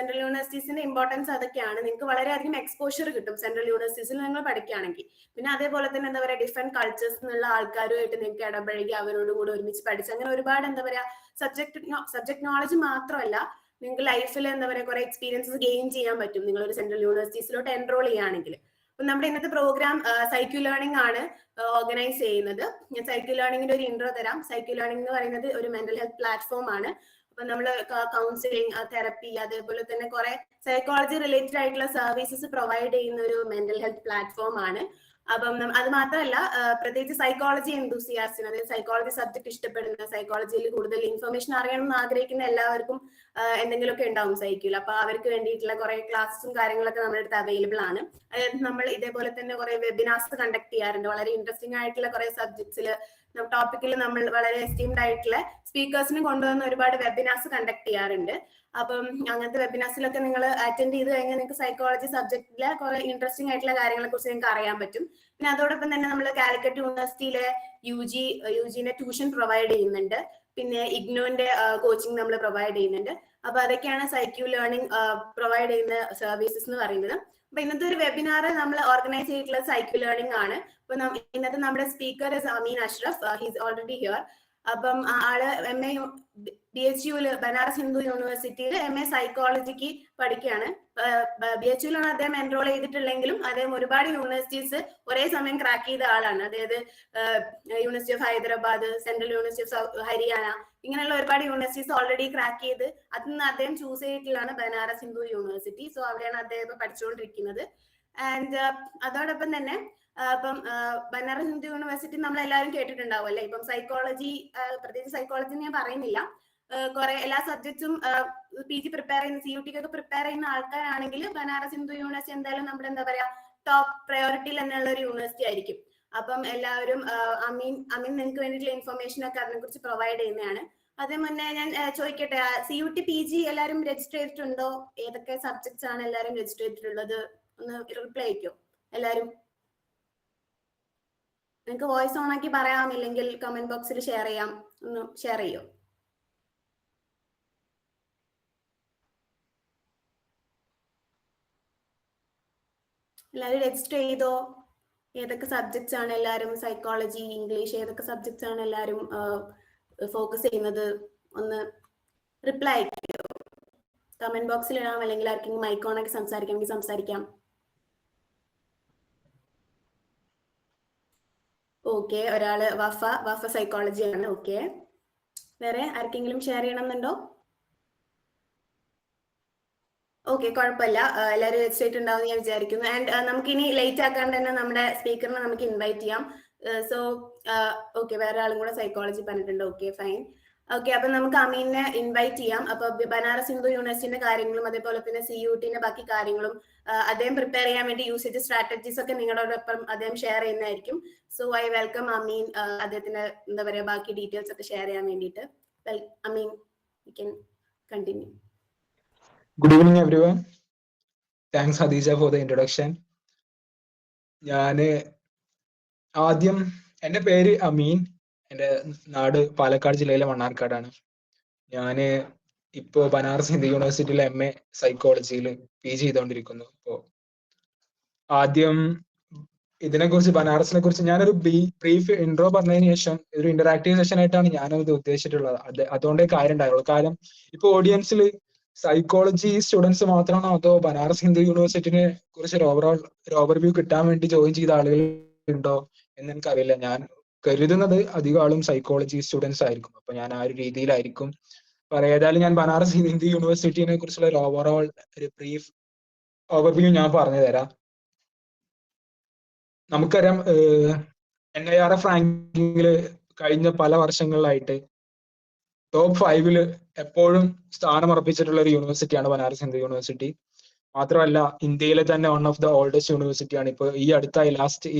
Central യൂണിവേഴ്സിറ്റീസിന്റെ importance അതൊക്കെയാണ്. നിങ്ങൾക്ക് വളരെയധികം എക്സ്പോഷർ കിട്ടും സെൻട്രൽ യൂണിവേഴ്സിറ്റീസിൽ നിങ്ങൾ പഠിക്കുകയാണെങ്കിൽ. പിന്നെ അതേപോലെ തന്നെ എന്താ പറയുക, ഡിഫറെന്റ് കൾച്ചേഴ്സ് എന്നുള്ള ആൾക്കാരുമായിട്ട് നിങ്ങൾക്ക് ഇടപഴകി അവരോട് കൂടെ ഒരുമിച്ച് പഠിച്ച് അങ്ങനെ ഒരുപാട് എന്താ പറയുക സബ്ജക്ട് നോളജ് മാത്രമല്ല, നിങ്ങൾക്ക് ലൈഫിൽ എന്താ പറയുക കുറെ എക്സ്പീരിയൻസസ് ഗെയിൻ ചെയ്യാൻ പറ്റും നിങ്ങൾ ഒരു സെൻട്രൽ യൂണിവേഴ്സിറ്റീസിലോട്ട് എൻറോൾ ചെയ്യുകയാണെങ്കിൽ. അപ്പൊ നമ്മുടെ ഇന്നത്തെ പ്രോഗ്രാം സൈക്യു ലേണിംഗ് ആണ് ഓർഗനൈസ് ചെയ്യുന്നത്. ഞാൻ സൈക്യു ലേണിംഗിന്റെ ഒരു ഇൻട്രോ തരാം. സൈക്യു ലേണിംഗ് എന്ന് പറയുന്നത് ഒരു മെന്റൽ ഹെൽത്ത് പ്ലാറ്റ്ഫോം ആണ്. അപ്പൊ നമ്മൾ കൗൺസിലിംഗ്, തെറപ്പി, അതേപോലെ തന്നെ കുറെ സൈക്കോളജി റിലേറ്റഡ് ആയിട്ടുള്ള സർവീസസ് പ്രൊവൈഡ് ചെയ്യുന്ന ഒരു മെന്റൽ ഹെൽത്ത് പ്ലാറ്റ്ഫോം ആണ്. അപ്പം അത് മാത്രമല്ല, പ്രത്യേകിച്ച് സൈക്കോളജി എന്തൂസിയാസ്റ്റിന്, അതായത് സൈക്കോളജി സബ്ജക്ട് ഇഷ്ടപ്പെടുന്ന, സൈക്കോളജിയിൽ കൂടുതൽ ഇൻഫർമേഷൻ അറിയണം എന്ന് ആഗ്രഹിക്കുന്ന എല്ലാവർക്കും എന്തെങ്കിലുമൊക്കെ ഉണ്ടാവും സൈക്യൂൽ. അപ്പൊ അവർക്ക് വേണ്ടിയിട്ടുള്ള കുറെ ക്ലാസ്സും കാര്യങ്ങളൊക്കെ നമ്മുടെ അടുത്ത് അവൈലബിൾ ആണ്. അതായത് നമ്മൾ ഇതേപോലെ തന്നെ കുറെ വെബിനാർസ് കണ്ടക്ട് ചെയ്യാറുണ്ട്. വളരെ ഇൻട്രസ്റ്റിംഗ് ആയിട്ടുള്ള കുറെ സബ്ജക്ട്സിൽ ടോപ്പിക്കിൽ നമ്മൾ വളരെ എസ്റ്റീംഡ് ആയിട്ടുള്ള സ്പീക്കേഴ്സിനെ കൊണ്ടുവന്ന് ഒരുപാട് വെബിനാർസ് കണ്ടക്ട് ചെയ്യാറുണ്ട്. അപ്പം അങ്ങനത്തെ വെബിനാർസിലൊക്കെ നിങ്ങൾ അറ്റൻഡ് ചെയ്ത് കഴിഞ്ഞാൽ നിങ്ങൾക്ക് സൈക്കോളജി സബ്ജക്റ്റിലെ കുറെ ഇൻട്രസ്റ്റിംഗ് ആയിട്ടുള്ള കാര്യങ്ങളെ കുറിച്ച് നിങ്ങൾക്ക് അറിയാൻ പറ്റും. പിന്നെ അതോടൊപ്പം തന്നെ നമ്മൾ കാലിക്കറ്റ് യൂണിവേഴ്സിറ്റിയിലെ യുജിന്റെ ട്യൂഷൻ പ്രൊവൈഡ് ചെയ്യുന്നുണ്ട്. പിന്നെ ഇഗ്നോന്റെ കോച്ചിങ് നമ്മൾ പ്രൊവൈഡ് ചെയ്യുന്നുണ്ട്. അപ്പൊ അതൊക്കെയാണ് സൈക്യു ലേണിംഗ് പ്രൊവൈഡ് ചെയ്യുന്ന സർവീസസ് എന്ന് പറയുന്നത്. അപ്പൊ ഇന്നത്തെ ഒരു വെബിനാർ നമ്മൾ ഓർഗനൈസ് ചെയ്തിട്ടുള്ള സൈക്യു ലേണിംഗ് ആണ്. അപ്പൊ ഇന്നത്തെ നമ്മുടെ speaker Ameen Ashraf, he's already here. അപ്പം ആള് MA BHU ബനാറസ് ഹിന്ദു യൂണിവേഴ്സിറ്റിയിൽ MA സൈക്കോളജിക്ക് പഠിക്കുകയാണ്. BHUലാണ് അദ്ദേഹം എൻറോൾ ചെയ്തിട്ടുള്ളെങ്കിലും അദ്ദേഹം ഒരുപാട് യൂണിവേഴ്സിറ്റീസ് ഒരേ സമയം ക്രാക്ക് ചെയ്ത ആളാണ്. അതായത് university of Hyderabad, central university of Haryana, ഇങ്ങനെയുള്ള ഒരുപാട് യൂണിവേഴ്സിറ്റീസ് ഓൾറെഡി ക്രാക്ക് ചെയ്ത് അതിൽ നിന്ന് അദ്ദേഹം ചൂസ് ചെയ്തിട്ടുള്ളതാണ് ബനാറസ് ഹിന്ദു യൂണിവേഴ്സിറ്റി. സോ അവിടെയാണ് അദ്ദേഹം പഠിച്ചുകൊണ്ടിരിക്കുന്നത്. ആൻഡ് അതോടൊപ്പം തന്നെ ഇപ്പം ബനാറസ് ഹിന്ദു യൂണിവേഴ്സിറ്റി നമ്മൾ എല്ലാവരും കേട്ടിട്ടുണ്ടാവും അല്ലെ. ഇപ്പം സൈക്കോളജി, പ്രത്യേകിച്ച് സൈക്കോളജി ഞാൻ പറയുന്നില്ല, കുറെ എല്ലാ സബ്ജക്ട്സും PG പ്രിപ്പയർ ചെയ്യുന്ന, CUT ഒക്കെ പ്രിപ്പയർ ചെയ്യുന്ന ആൾക്കാരാണെങ്കിൽ ബനാറസ് ഹിന്ദു യൂണിവേഴ്സിറ്റി എന്തായാലും നമ്മുടെ എന്താ പറയാ ടോപ്പ് പ്രയോറിറ്റിയിൽ തന്നെയുള്ള ഒരു യൂണിവേഴ്സിറ്റി ആയിരിക്കും. അപ്പം എല്ലാവരും അമീൻ നിങ്ങൾക്ക് വേണ്ടിയിട്ടുള്ള ഇൻഫർമേഷൻ ഒക്കെ അതിനെ കുറിച്ച് പ്രൊവൈഡ് ചെയ്യുന്നതാണ്. അതേ മുന്നേ ഞാൻ ചോദിക്കട്ടെ, CUT PG എല്ലാവരും രജിസ്റ്റർ ചെയ്തിട്ടുണ്ടോ? ഏതൊക്കെ സബ്ജക്ട്സ് ആണ് എല്ലാവരും രജിസ്റ്റർ ചെയ്തിട്ടുള്ളത്? ഒന്ന് റിപ്ലൈ അയക്കോ എല്ലാവരും? നിങ്ങൾക്ക് വോയിസ് ഓൺ ആക്കി പറയാം, ഇല്ലെങ്കിൽ കമന്റ് ബോക്സിൽ ഷെയർ ചെയ്യാം. ഒന്ന് ഷെയർ ചെയ്യോ? എല്ലാവരും രജിസ്റ്റർ ചെയ്തോ? ഏതൊക്കെ സബ്ജക്ട്സ് ആണ് എല്ലാവരും, സൈക്കോളജി, ഇംഗ്ലീഷ്, ഏതൊക്കെ സബ്ജക്ട്സ് ആണ് എല്ലാവരും ഫോക്കസ് ചെയ്യുന്നത്? ഒന്ന് റിപ്ലൈ അയക്കോ? കമന്റ് ബോക്സിൽ ഇടാം, അല്ലെങ്കിൽ ആർക്കെങ്കിലും മൈക്ക് ഓൺ ആക്കി സംസാരിക്കാമെങ്കിൽ സംസാരിക്കാം. ഓക്കെ, ഒരാള് വഫ സൈക്കോളജി ആണ്. ഓക്കെ, വേറെ ആർക്കെങ്കിലും ഷെയർ ചെയ്യണമെന്നുണ്ടോ? ഓക്കെ, കുഴപ്പമില്ല, എല്ലാവരും രജിസ്റ്റർ ചെയ്തിട്ടുണ്ടാവും ഞാൻ വിചാരിക്കുന്നു. ആൻഡ് നമുക്കിനി ലേറ്റ് ആക്കാണ്ട് തന്നെ നമ്മുടെ സ്പീക്കറിനെ നമുക്ക് ഇൻവൈറ്റ് ചെയ്യാം. സോ ഓക്കെ, വേറെ ആളും കൂടെ സൈക്കോളജി പറഞ്ഞിട്ടുണ്ട്. Okay, fine. ഓക്കെ, അപ്പൊ നമുക്ക് അമീനെ ഇൻവൈറ്റ് ചെയ്യാം. അപ്പൊ ബനാറസ് ഹിന്ദു യൂണിവേഴ്സിറ്റിന്റെ കാര്യങ്ങളും അതേപോലെ തന്നെ CUTന്റെ ബാക്കി കാര്യങ്ങളും അദ്ദേഹം പ്രിപ്പയർ ചെയ്യാൻ വേണ്ടി യൂസേജ് സ്ട്രാറ്റജീസ് ഒക്കെ നിങ്ങളോടൊപ്പം അദ്ദേഹം ഷെയർ ചെയ്യുന്നതായിരിക്കും. സോ ഐ വെൽക്കം അമീൻ, അദ്ദേഹത്തിന് എന്താ പറയാ ബാക്കി ഡീറ്റെയിൽസ് ഒക്കെ ഷെയർ ചെയ്യാൻ വേണ്ടിയിട്ട്. Ameen, you can continue. Good evening, everyone. Thanks, Hadija, for the introduction. ആദ്യം എൻ്റെ പേര് അമീൻ. എൻ്റെ നാട് പാലക്കാട് ജില്ലയിലെ മണ്ണാർക്കാടാണ്. ഞാൻ ഇപ്പോൾ ബനാറസ് ഹിന്ദു യൂണിവേഴ്സിറ്റിയിലെ MA സൈക്കോളജിയിൽ PG ചെയ്തുകൊണ്ടിരിക്കുന്നു. അപ്പോൾ ആദ്യം ഇതിനെക്കുറിച്ച്, ബനാറസിനെ കുറിച്ച് ഞാനൊരു ബ്രീഫ് ഇൻട്രോ പറഞ്ഞതിന് ശേഷം ഒരു ഇന്ററാക്റ്റീവ് സെഷൻ ആയിട്ടാണ് ഞാനത് ഉദ്ദേശിച്ചിട്ടുള്ളത്. അതുകൊണ്ടേ കാര്യം ഉണ്ടായുള്ളൂ. കാരണം ഇപ്പോൾ ഓഡിയൻസിൽ സൈക്കോളജി സ്റ്റുഡൻസ് മാത്രമാണോ, അതോ ബനാറസ് ഹിന്ദു യൂണിവേഴ്സിറ്റിനെ കുറിച്ച് ഒരു ഓവർവ്യൂ കിട്ടാൻ വേണ്ടി ജോയിൻ ചെയ്ത ആളുകൾ ഉണ്ടോ എന്ന് എനിക്കറിയില്ല. ഞാൻ കരുതുന്നത് അധികം ആളും സൈക്കോളജി സ്റ്റുഡൻസ് ആയിരിക്കും. അപ്പൊ ഞാൻ ആ ഒരു രീതിയിലായിരിക്കും പറയാം. ഏതായാലും ഞാൻ ബനാറസ് ഹിന്ദു യൂണിവേഴ്സിറ്റിനെ കുറിച്ചുള്ള ഒരു ഓവറോൾ ഒരു ബ്രീഫ് ഓവർവ്യൂ ഞാൻ പറഞ്ഞു തരാം. നമുക്കറിയാം, NIRF റാങ്കിങ്ങിൽ കഴിഞ്ഞ പല വർഷങ്ങളിലായിട്ട് ടോപ്പ് 5 എപ്പോഴും സ്ഥാനം ഉറപ്പിച്ചിട്ടുള്ള ഒരു യൂണിവേഴ്സിറ്റിയാണ് ബനാറസ് ഹിന്ദു യൂണിവേഴ്സിറ്റി. മാത്രമല്ല, ഇന്ത്യയിലെ തന്നെ വൺ ഓഫ് ദ ഓൾഡസ്റ്റ് യൂണിവേഴ്സിറ്റിയാണ്. ഇപ്പൊ ഈ അടുത്തായി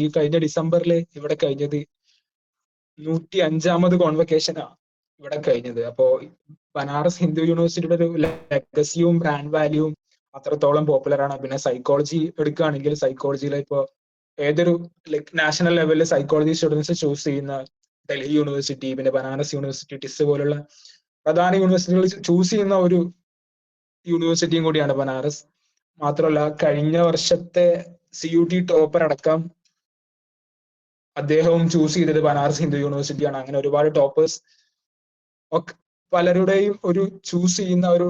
ഈ കഴിഞ്ഞ ഡിസംബറിൽ ഇവിടെ കഴിഞ്ഞത് 105ാമത് കോൺവക്കേഷനാണ് ഇവിടെ കഴിഞ്ഞത്. അപ്പോ ബനാറസ് ഹിന്ദു യൂണിവേഴ്സിറ്റിയുടെ ഒരു ലെഗസിയും ബ്രാൻഡ് വാല്യൂവും അത്രത്തോളം പോപ്പുലർ ആണ്. പിന്നെ സൈക്കോളജി എടുക്കുകയാണെങ്കിൽ സൈക്കോളജിയിലെ ഇപ്പോ ഏതൊരു നാഷണൽ ലെവലിൽ സൈക്കോളജി സ്റ്റുഡൻസ് ചൂസ് ചെയ്യുന്ന ഡൽഹി യൂണിവേഴ്സിറ്റി, പിന്നെ ബനാറസ് യൂണിവേഴ്സിറ്റി, ടിസ് പോലുള്ള പ്രധാന യൂണിവേഴ്സിറ്റികൾ ചൂസ് ചെയ്യുന്ന ഒരു യൂണിവേഴ്സിറ്റിയും കൂടിയാണ് ബനാറസ്. മാത്രമല്ല കഴിഞ്ഞ വർഷത്തെ CUT ടോപ്പർ അടക്കം അദ്ദേഹവും ചൂസ് ചെയ്തത് ബനാറസ് ഹിന്ദു യൂണിവേഴ്സിറ്റിയാണ്. അങ്ങനെ ഒരുപാട് ടോപ്പേഴ്സ് ഒക്കെ പലരുടെയും ഒരു ചൂസ് ചെയ്യുന്ന ഒരു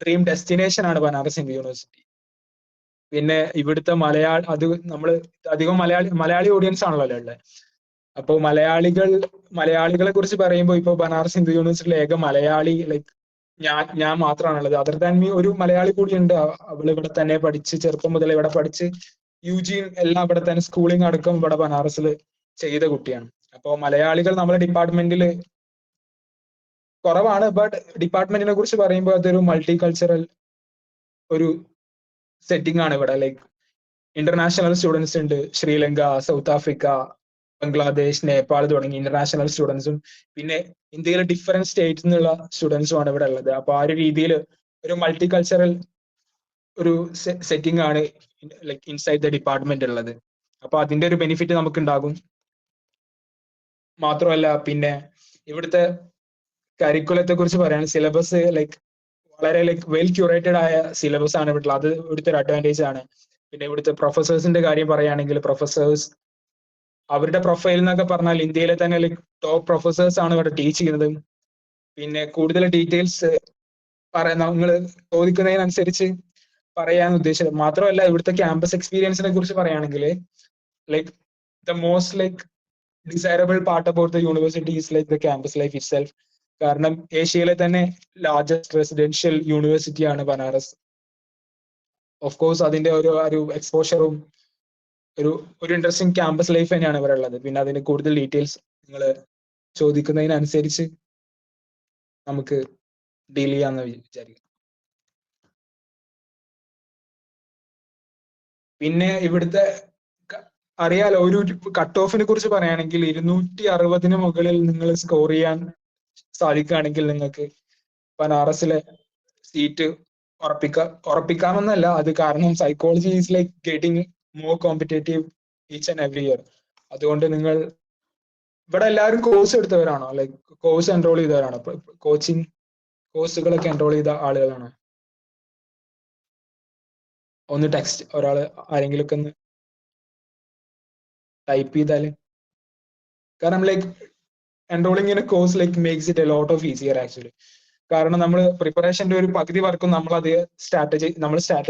ഡ്രീം ഡെസ്റ്റിനേഷൻ ആണ് ബനാറസ് ഹിന്ദു യൂണിവേഴ്സിറ്റി. പിന്നെ ഇവിടുത്തെ അത് നമ്മൾ അധികം മലയാളി ഓഡിയൻസ് ആണല്ലോ ഉള്ളത്. അപ്പോൾ മലയാളികളെ കുറിച്ച് പറയുമ്പോൾ ഇപ്പൊ ബനാറസ് ഹിന്ദു യൂണിവേഴ്സിറ്റിയിലെ ഏക മലയാളി ലൈക്ക് ഞാൻ മാത്രമാണുള്ളത്. അതർ ദാൻ മീ ഒരു മലയാളി കൂടിയുണ്ട്. അവൾ ഇവിടെ തന്നെ പഠിച്ച് ചെറുപ്പം മുതൽ ഇവിടെ പഠിച്ച് UG എല്ലാം ഇവിടെ തന്നെ സ്കൂളിംഗ് അടക്കം ഇവിടെ ബനാറസിൽ ചെയ്ത കുട്ടിയാണ്. അപ്പോൾ മലയാളികൾ നമ്മുടെ ഡിപ്പാർട്ട്മെന്റിൽ കുറവാണ്. ബട്ട് ഡിപ്പാർട്ട്മെന്റിനെ കുറിച്ച് പറയുമ്പോൾ അതൊരു മൾട്ടി കൾച്ചറൽ ഒരു സെറ്റിംഗ് ആണ് ഇവിടെ. ലൈക്ക് ഇന്റർനാഷണൽ സ്റ്റുഡൻസ് ഉണ്ട്. ശ്രീലങ്ക, സൗത്ത് ആഫ്രിക്ക, ബംഗ്ലാദേശ്, നേപ്പാൾ തുടങ്ങി ഇന്റർനാഷണൽ സ്റ്റുഡൻസും പിന്നെ ഇന്ത്യയിലെ ഡിഫറെന്റ് സ്റ്റേറ്റിൽ നിന്നുള്ള സ്റ്റുഡൻസും ആണ് ഇവിടെ ഉള്ളത്. അപ്പൊ ആ ഒരു രീതിയിൽ ഒരു മൾട്ടി കൾച്ചറൽ ഒരു സെറ്റിംഗ് ആണ് ലൈക്ക് ഇൻസൈഡ് ദ ഡിപ്പാർട്ട്മെന്റ് ഉള്ളത്. അപ്പൊ അതിന്റെ ഒരു ബെനിഫിറ്റ് നമുക്ക് ഉണ്ടാകും. മാത്രമല്ല പിന്നെ ഇവിടുത്തെ കരിക്കുലത്തെ കുറിച്ച് പറയുകയാണ്, സിലബസ് ലൈക്ക് വളരെ ലൈക്ക് വെൽ ക്യൂറേറ്റഡ് ആയ സിലബസ് ആണ് ഇവിടെ. അത് ഇവിടുത്തെ ഒരു അഡ്വാൻറ്റേജ് ആണ്. പിന്നെ ഇവിടുത്തെ പ്രൊഫസേഴ്സിന്റെ കാര്യം പറയുകയാണെങ്കിൽ പ്രൊഫസേഴ്സ് അവരുടെ പ്രൊഫൈൽ എന്നൊക്കെ പറഞ്ഞാൽ ഇന്ത്യയിലെ തന്നെ ലൈക്ക് ടോപ്പ് പ്രൊഫസേഴ്സ് ആണ് ഇവിടെ ടീച്ച് ചെയ്യുന്നത്. പിന്നെ കൂടുതൽ ഡീറ്റെയിൽസ് നിങ്ങൾ ചോദിക്കുന്നതിനനുസരിച്ച് പറയാൻ ഉദ്ദേശിച്ചത്. മാത്രമല്ല ഇവിടുത്തെ ക്യാമ്പസ് എക്സ്പീരിയൻസിനെ കുറിച്ച് പറയുകയാണെങ്കിൽ like the most like desirable part about the university is like the campus life itself. കാരണം ഏഷ്യയിലെ തന്നെ ലാർജസ്റ്റ് റെസിഡൻഷ്യൽ യൂണിവേഴ്സിറ്റിയാണ് ബനാറസ്. ഓഫ് കോഴ്സ് അതിന്റെ ഒരു എക്സ്പോഷറും ഒരു ഇൻട്രസ്റ്റിംഗ് ക്യാമ്പസ് ലൈഫ് തന്നെയാണ് ഇവിടെ ഉള്ളത്. പിന്നെ അതിന് കൂടുതൽ ഡീറ്റെയിൽസ് നിങ്ങൾ ചോദിക്കുന്നതിനനുസരിച്ച് നമുക്ക് ഡീൽ ചെയ്യാമെന്ന് വിചാരിക്കും. പിന്നെ ഇവിടുത്തെ അറിയാലോ, ഒരു കട്ട് ഓഫിനെ കുറിച്ച് പറയുകയാണെങ്കിൽ 260 മുകളിൽ നിങ്ങൾ സ്കോർ ചെയ്യാൻ സാധിക്കുകയാണെങ്കിൽ നിങ്ങൾക്ക് ബനാറസിലെ സീറ്റ് ഉറപ്പിക്കാമെന്നല്ല. അത് കാരണം psychology is like getting more competitive each and every year. അതുകൊണ്ട് നിങ്ങൾ ഇവിടെ എല്ലാവരും കോഴ്സ് എടുത്തവരാണോ? ലൈക്ക് കോഴ്സ് എൻറോൾ ചെയ്തവരാണോ? കോച്ചിങ് കോഴ്സുകളൊക്കെ എൻറോൾ ചെയ്ത ആളുകളാണോ? ഒന്ന് ടെക്സ്റ്റ് ഒരാൾ ആരെങ്കിലും ഒക്കെ ഒന്ന് ടൈപ്പ് ചെയ്താല്. കാരണം like enrolling in a course like makes it a lot of easier actually. കാരണം നമ്മൾ പ്രിപ്പറേഷന്റെ ഒരു പകുതി വർക്കും നമ്മൾ സ്ട്രാറ്റജി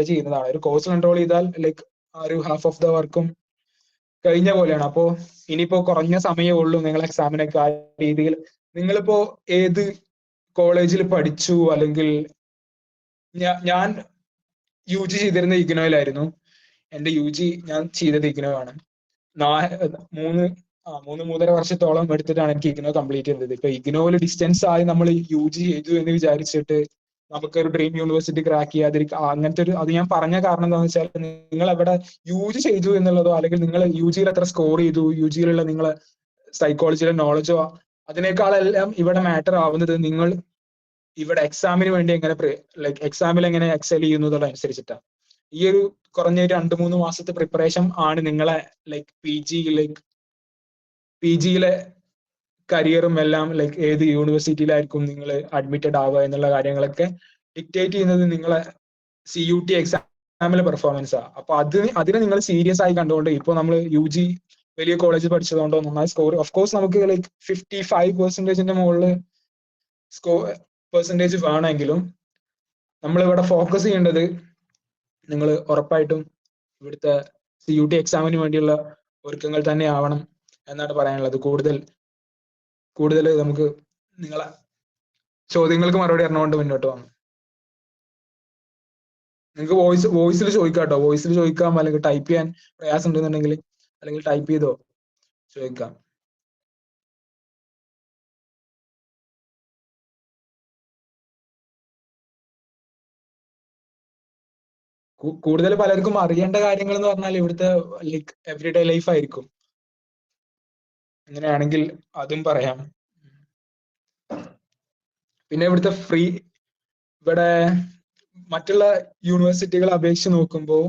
ചെയ്യുന്നതാണ്. ഒരു കോഴ്സ് എൻറോൾ ചെയ്താൽ ലൈക്ക് ആ ഒരു ഹാഫ് ഓഫ് ദ വർക്കും കഴിഞ്ഞ പോലെയാണ്. അപ്പോ ഇനിയിപ്പോ കുറഞ്ഞ സമയമേ ഉള്ളൂ നിങ്ങൾ എക്സാമിനൊക്കെ. ആ രീതിയിൽ നിങ്ങളിപ്പോ ഏത് കോളേജിൽ പഠിച്ചു? അല്ലെങ്കിൽ ഞാൻ UG ചെയ്തിരുന്ന ഇഗ്നോയിലായിരുന്നു. എന്റെ UG ഞാൻ ചെയ്തത് ഇഗ്നോ ആണ്. 3.5 വർഷത്തോളം എടുത്തിട്ടാണ് എനിക്ക് ഇഗ്നോ കംപ്ലീറ്റ് ചെയ്തത്. ഇപ്പൊ ഇഗ്നോയിൽ ഡിസ്റ്റൻസ് ആയി നമ്മൾ UG ചെയ്തു എന്ന് വിചാരിച്ചിട്ട് നമുക്കൊരു ഡ്രീം യൂണിവേഴ്സിറ്റി ക്രാക്ക് ചെയ്യാതിരിക്കുക അങ്ങനത്തെ അത് ഞാൻ പറഞ്ഞ കാരണം എന്താണെന്ന് വെച്ചാൽ നിങ്ങൾ അവിടെ UG ചെയ്തു എന്നുള്ളതോ അല്ലെങ്കിൽ നിങ്ങൾ UGയിൽ എത്ര സ്കോർ ചെയ്തു, UGയിലുള്ള നിങ്ങളെ സൈക്കോളജിയിലെ നോളജോ അതിനേക്കാളെല്ലാം ഇവിടെ മാറ്റർ ആവുന്നത് നിങ്ങൾ ഇവിടെ എക്സാമിന് വേണ്ടി എങ്ങനെ ലൈക്ക് എക്സാമിൽ എങ്ങനെ എക്സൽ ചെയ്യുന്നതോടെ അനുസരിച്ചിട്ടാണ്. ഈ ഒരു കുറഞ്ഞ 2-3 മാസത്തെ പ്രിപ്പറേഷൻ ആണ് നിങ്ങളെ ലൈക്ക് PGയിലെ കരിയറും എല്ലാം ലൈക്ക് ഏത് യൂണിവേഴ്സിറ്റിയിലായിരിക്കും നിങ്ങൾ അഡ്മിറ്റഡ് ആവുക എന്നുള്ള കാര്യങ്ങളൊക്കെ ഡിക്റ്റേറ്റ് ചെയ്യുന്നത് നിങ്ങളെ CUT എക്സാമിലെ പെർഫോമൻസാണ്. അപ്പൊ അതിനെ നിങ്ങൾ സീരിയസ് ആയി കണ്ടുകൊണ്ട് ഇപ്പോൾ നമ്മൾ UG വലിയ കോളേജിൽ പഠിച്ചതുകൊണ്ടോ നന്നായി സ്കോർ ഓഫ് കോഴ്സ് നമുക്ക് ലൈക്ക് 55% മുകളിൽ പെർസെൻറ്റേജ് വേണമെങ്കിലും നമ്മളിവിടെ ഫോക്കസ് ചെയ്യേണ്ടത് നിങ്ങൾ ഉറപ്പായിട്ടും ഇവിടുത്തെ CUT എക്സാമിന് വേണ്ടിയുള്ള ഒരുക്കങ്ങൾ തന്നെ ആവണം എന്നാണ് പറയാനുള്ളത്. കൂടുതൽ നമുക്ക് നിങ്ങളെ ചോദ്യങ്ങൾക്ക് മറുപടി അറിഞ്ഞുകൊണ്ട് മുന്നോട്ട് പോകാം. നിങ്ങൾക്ക് വോയിസിൽ ചോദിക്കാം കേട്ടോ. വോയിസിൽ ചോദിക്കാം, അല്ലെങ്കിൽ ടൈപ്പ് ചെയ്യാൻ പ്രയാസം ഉണ്ടെന്നുണ്ടെങ്കിൽ അല്ലെങ്കിൽ ടൈപ്പ് ചെയ്തോ ചോദിക്കാം. കൂടുതൽ പലർക്കും അറിയേണ്ട കാര്യങ്ങൾ എന്ന് പറഞ്ഞാൽ ഇവിടുത്തെ ലൈക്ക് എവറിഡേ ലൈഫ് ആയിരിക്കും. അങ്ങനെയാണെങ്കിൽ അതും പറയാം. പിന്നെ ഇവിടെ മറ്റുള്ള യൂണിവേഴ്സിറ്റികളെ അപേക്ഷിച്ച് നോക്കുമ്പോൾ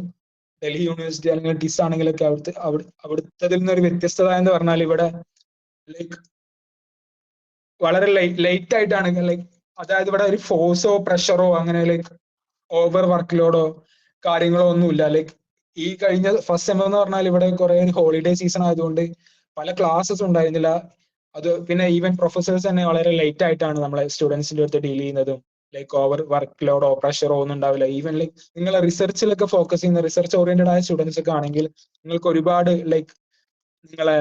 ഡൽഹി യൂണിവേഴ്സിറ്റി അല്ലെങ്കിൽ ഡിസ് ആണെങ്കിലൊക്കെ അവിടുത്തെ നിന്നൊരു വ്യത്യസ്തത എന്ന് പറഞ്ഞാൽ ഇവിടെ ലൈക്ക് വളരെ ലൈറ്റ് ആയിട്ടാണ് ലൈക്ക്, അതായത് ഇവിടെ ഒരു ഫോഴ്സോ പ്രഷറോ അങ്ങനെ ലൈക്ക് ഓവർ വർക്ക് ലോഡോ കാര്യങ്ങളോ ഒന്നുമില്ല. ലൈക്ക് ഈ കഴിഞ്ഞ ഫസ്റ്റ് സെം എന്ന് പറഞ്ഞാൽ ഇവിടെ കുറെ ഹോളിഡേ സീസൺ ആയതുകൊണ്ട് പല ക്ലാസ്സസ് ഉണ്ടായിരുന്നില്ല. അത് പിന്നെ ഈവൻ പ്രൊഫസേഴ്സ് തന്നെ വളരെ ലേറ്റ് ആയിട്ടാണ് നമ്മളെ സ്റ്റുഡൻസിന്റെ അടുത്ത് ഡീൽ ചെയ്യുന്നതും. ലൈക്ക് ഓവർ വർക്ക് ലോഡോ പ്രഷറോ ഒന്നും ഉണ്ടാവില്ല. ഈവൻ ലൈക്ക് നിങ്ങൾ റിസർച്ചിലൊക്കെ ഫോക്കസ് ചെയ്യുന്ന റിസർച്ച് ഓറിയന്റഡ് ആയ സ്റ്റുഡൻസ് ഒക്കെ ആണെങ്കിൽ നിങ്ങൾക്ക് ഒരുപാട് ലൈക്ക് നിങ്ങളെ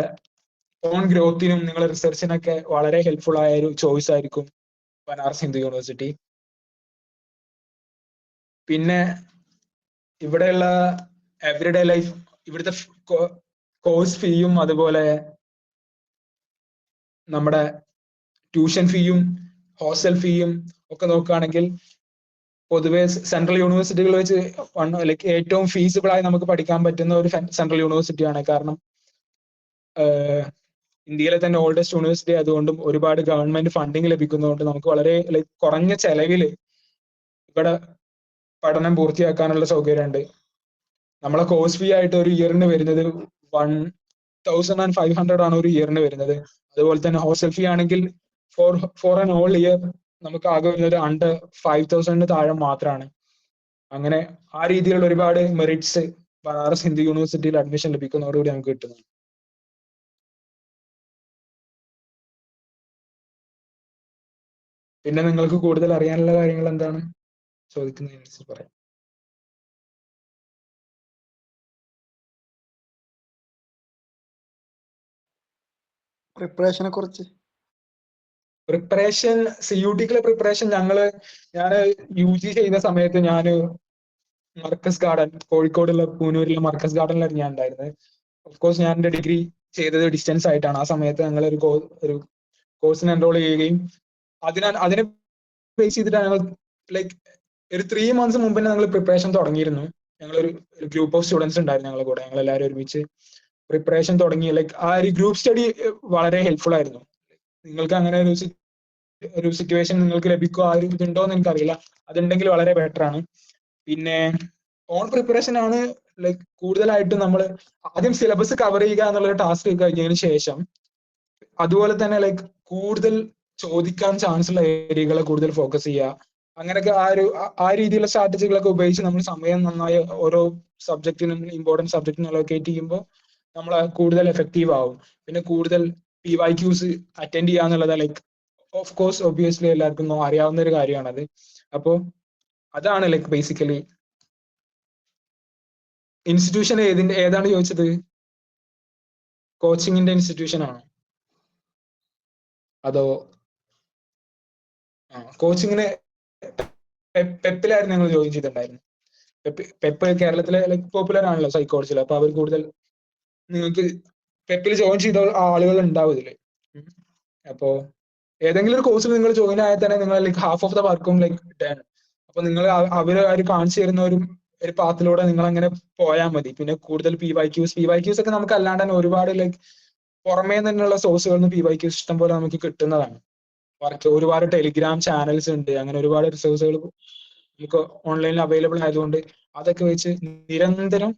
ഓൺ ഗ്രോത്തിനും നിങ്ങളെ റിസർച്ചിനൊക്കെ വളരെ ഹെൽപ്ഫുൾ ആയ ഒരു ചോയ്സ് ആയിരിക്കും ബനാറസ് ഹിന്ദു യൂണിവേഴ്സിറ്റി. പിന്നെ ഇവിടെയുള്ള എവറിഡേ ലൈഫ്, ഇവിടുത്തെ കോഴ്സ് ഫീയും അതുപോലെ നമ്മുടെ ട്യൂഷൻ ഫീയും ഹോസ്റ്റൽ ഫീയും ഒക്കെ നോക്കുകയാണെങ്കിൽ പൊതുവെ സെൻട്രൽ യൂണിവേഴ്സിറ്റികൾ വെച്ച് ലൈക്ക് ഏറ്റവും ഫീസിബിൾ ആയി നമുക്ക് പഠിക്കാൻ പറ്റുന്ന ഒരു സെൻട്രൽ യൂണിവേഴ്സിറ്റിയാണ്. കാരണം ഇന്ത്യയിലെ തന്നെ ഓൾഡസ്റ്റ് യൂണിവേഴ്സിറ്റി ആയതുകൊണ്ടും ഒരുപാട് ഗവൺമെന്റ് ഫണ്ടിങ് ലഭിക്കുന്നതുകൊണ്ട് നമുക്ക് വളരെ ലൈക്ക് കുറഞ്ഞ ചെലവില് ഇവിടെ പഠനം പൂർത്തിയാക്കാനുള്ള സൗകര്യമുണ്ട്. നമ്മളെ കോഴ്സ് ഫീ ആയിട്ട് ഒരു ഇയറിന് വരുന്നത് 1,500 ആണ് ഒരു ഇയറിന് വരുന്നത്. അതുപോലെ തന്നെ ഹോസ്റ്റൽ ഫീ ആണെങ്കിൽ ഫോർ ആൻ ഓൾ ഇയർ നമുക്ക് ആകെ വരുന്നത് അണ്ടർ 5,000 താഴെ മാത്രമാണ്. അങ്ങനെ ആ രീതിയിലുള്ള ഒരുപാട് മെറിറ്റ്സ് ബനാറസ് ഹിന്ദു യൂണിവേഴ്സിറ്റിയിൽ അഡ്മിഷൻ ലഭിക്കുന്നതോടുകൂടി നമുക്ക് കിട്ടുന്നു. പിന്നെ നിങ്ങൾക്ക് കൂടുതൽ അറിയാനുള്ള കാര്യങ്ങൾ എന്താണ് ചോദിക്കുന്നതിനനുസരിച്ച് പറയാം. പ്രിപ്പറേഷനെ കുറിച്ച് പ്രിപ്പറേഷൻ, CUTക്കുള്ള പ്രിപ്പറേഷൻ ഞാൻ UG ചെയ്യുന്ന സമയത്ത് ഞാൻ മർക്കസ് ഗാർഡൻ, കോഴിക്കോടുള്ള പൂനൂരിലെ മർക്കസ് ഗാർഡനിലായിരുന്നു ഞാൻ ഉണ്ടായിരുന്നത്. ഓഫ്കോഴ്സ് ഞാൻ എന്റെ ഡിഗ്രി ചെയ്തത് ഡിസ്റ്റൻസ് ആയിട്ടാണ്. ആ സമയത്ത് ഞങ്ങൾ ഒരു കോഴ്സിന് എൻറോൾ ചെയ്യുകയും അതിനെ ബേസ് ചെയ്തിട്ട് ഞങ്ങൾ ലൈക്ക് ഒരു 3 months മുമ്പ് ഞങ്ങൾ പ്രിപ്പറേഷൻ തുടങ്ങിയിരുന്നു. ഞങ്ങളൊരു ഗ്രൂപ്പ് ഓഫ് സ്റ്റുഡൻസ് ഉണ്ടായിരുന്നു ഞങ്ങളുടെ കൂടെ. ഞങ്ങൾ എല്ലാവരും ഒരുമിച്ച് പ്രിപ്പറേഷൻ തുടങ്ങി. ലൈക്ക് ആ ഒരു ഗ്രൂപ്പ് സ്റ്റഡി വളരെ ഹെൽപ്ഫുൾ ആയിരുന്നു. നിങ്ങൾക്ക് അങ്ങനെ ഒരു സിറ്റുവേഷൻ നിങ്ങൾക്ക് ലഭിക്കുക ആ ഒരു ഇതുണ്ടോ എന്ന് എനിക്കറിയില്ല. അതുണ്ടെങ്കിൽ വളരെ ബെറ്റർ ആണ്. പിന്നെ ഓൺ പ്രിപ്പറേഷൻ ആണ് ലൈക്ക് കൂടുതലായിട്ടും നമ്മൾ ആദ്യം സിലബസ് കവർ ചെയ്യുക എന്നുള്ള ടാസ്ക് കഴിഞ്ഞതിന് ശേഷം അതുപോലെ തന്നെ ലൈക്ക് കൂടുതൽ ചോദിക്കാൻ ചാൻസ് ഉള്ള ഏരിയകളെ കൂടുതൽ ഫോക്കസ് ചെയ്യുക. അങ്ങനെയൊക്കെ ആ രീതിയിലുള്ള സ്ട്രാറ്റജികളൊക്കെ ഉപയോഗിച്ച് നമ്മൾ സമയം നന്നായി ഓരോ സബ്ജക്റ്റിനും ഇമ്പോർട്ടൻറ്റ് സബ്ജക്റ്റിനും അലോക്കേറ്റ് ചെയ്യുമ്പോൾ നമ്മൾ കൂടുതൽ എഫക്റ്റീവ് ആവും. പിന്നെ കൂടുതൽ PYQs അറ്റൻഡ് ചെയ്യുക എന്നുള്ളത് ലൈക്ക് ഓഫ് കോഴ്സ് ഒബ്വിയസ്ലി എല്ലാവർക്കും അറിയാവുന്ന ഒരു കാര്യമാണത്. അപ്പോൾ അതാണ് ലൈക്ക് ബേസിക്കലി. ഇൻസ്റ്റിറ്റ്യൂഷൻ ഏതാണ് ചോദിച്ചത്? കോച്ചിങ്ങിന്റെ ഇൻസ്റ്റിറ്റ്യൂഷൻ ആണോ അതോ കോച്ചിങ്ങിന് പെപ്പിലായിരുന്നു ഞങ്ങൾ ജോയിൻ ചെയ്തിട്ടുണ്ടായിരുന്നു. പെപ്പ് കേരളത്തിലെ ലൈക്ക് പോപ്പുലർ ആണല്ലോ സൈക്കോളജിയിൽ. അപ്പൊ അവർ കൂടുതൽ നിങ്ങൾക്ക് പെപ്പിൽ ജോയിൻ ചെയ്ത ആളുകൾ ഉണ്ടാവും ഇതില്. അപ്പോ ഏതെങ്കിലും ഒരു കോഴ്സിൽ നിങ്ങൾ ജോയിൻ ആയാൽ തന്നെ നിങ്ങൾ ലൈക്ക് ഹാഫ് ഓഫ് ദ വർക്കും ലൈക്ക് ഡൺ. അപ്പൊ നിങ്ങൾ അവർ കാണിച്ചു തരുന്ന ഒരു പാത്തിലൂടെ നിങ്ങൾ അങ്ങനെ പോയാൽ മതി. പിന്നെ കൂടുതൽ PYQs ഒക്കെ നമുക്ക് അല്ലാണ്ട് തന്നെ ഒരുപാട് ലൈക്ക് പുറമേ തന്നെയുള്ള സോഴ്സുകളിൽ നിന്ന് PYQs ഇഷ്ടം പോലെ നമുക്ക് കിട്ടുന്നതാണ്. ഒരുപാട് ടെലിഗ്രാം ചാനൽസ് ഉണ്ട്. അങ്ങനെ ഒരുപാട് റിസോഴ്സുകൾ നമുക്ക് ഓൺലൈനിൽ അവൈലബിൾ ആയതുകൊണ്ട് അതൊക്കെ വെച്ച് നിരന്തരം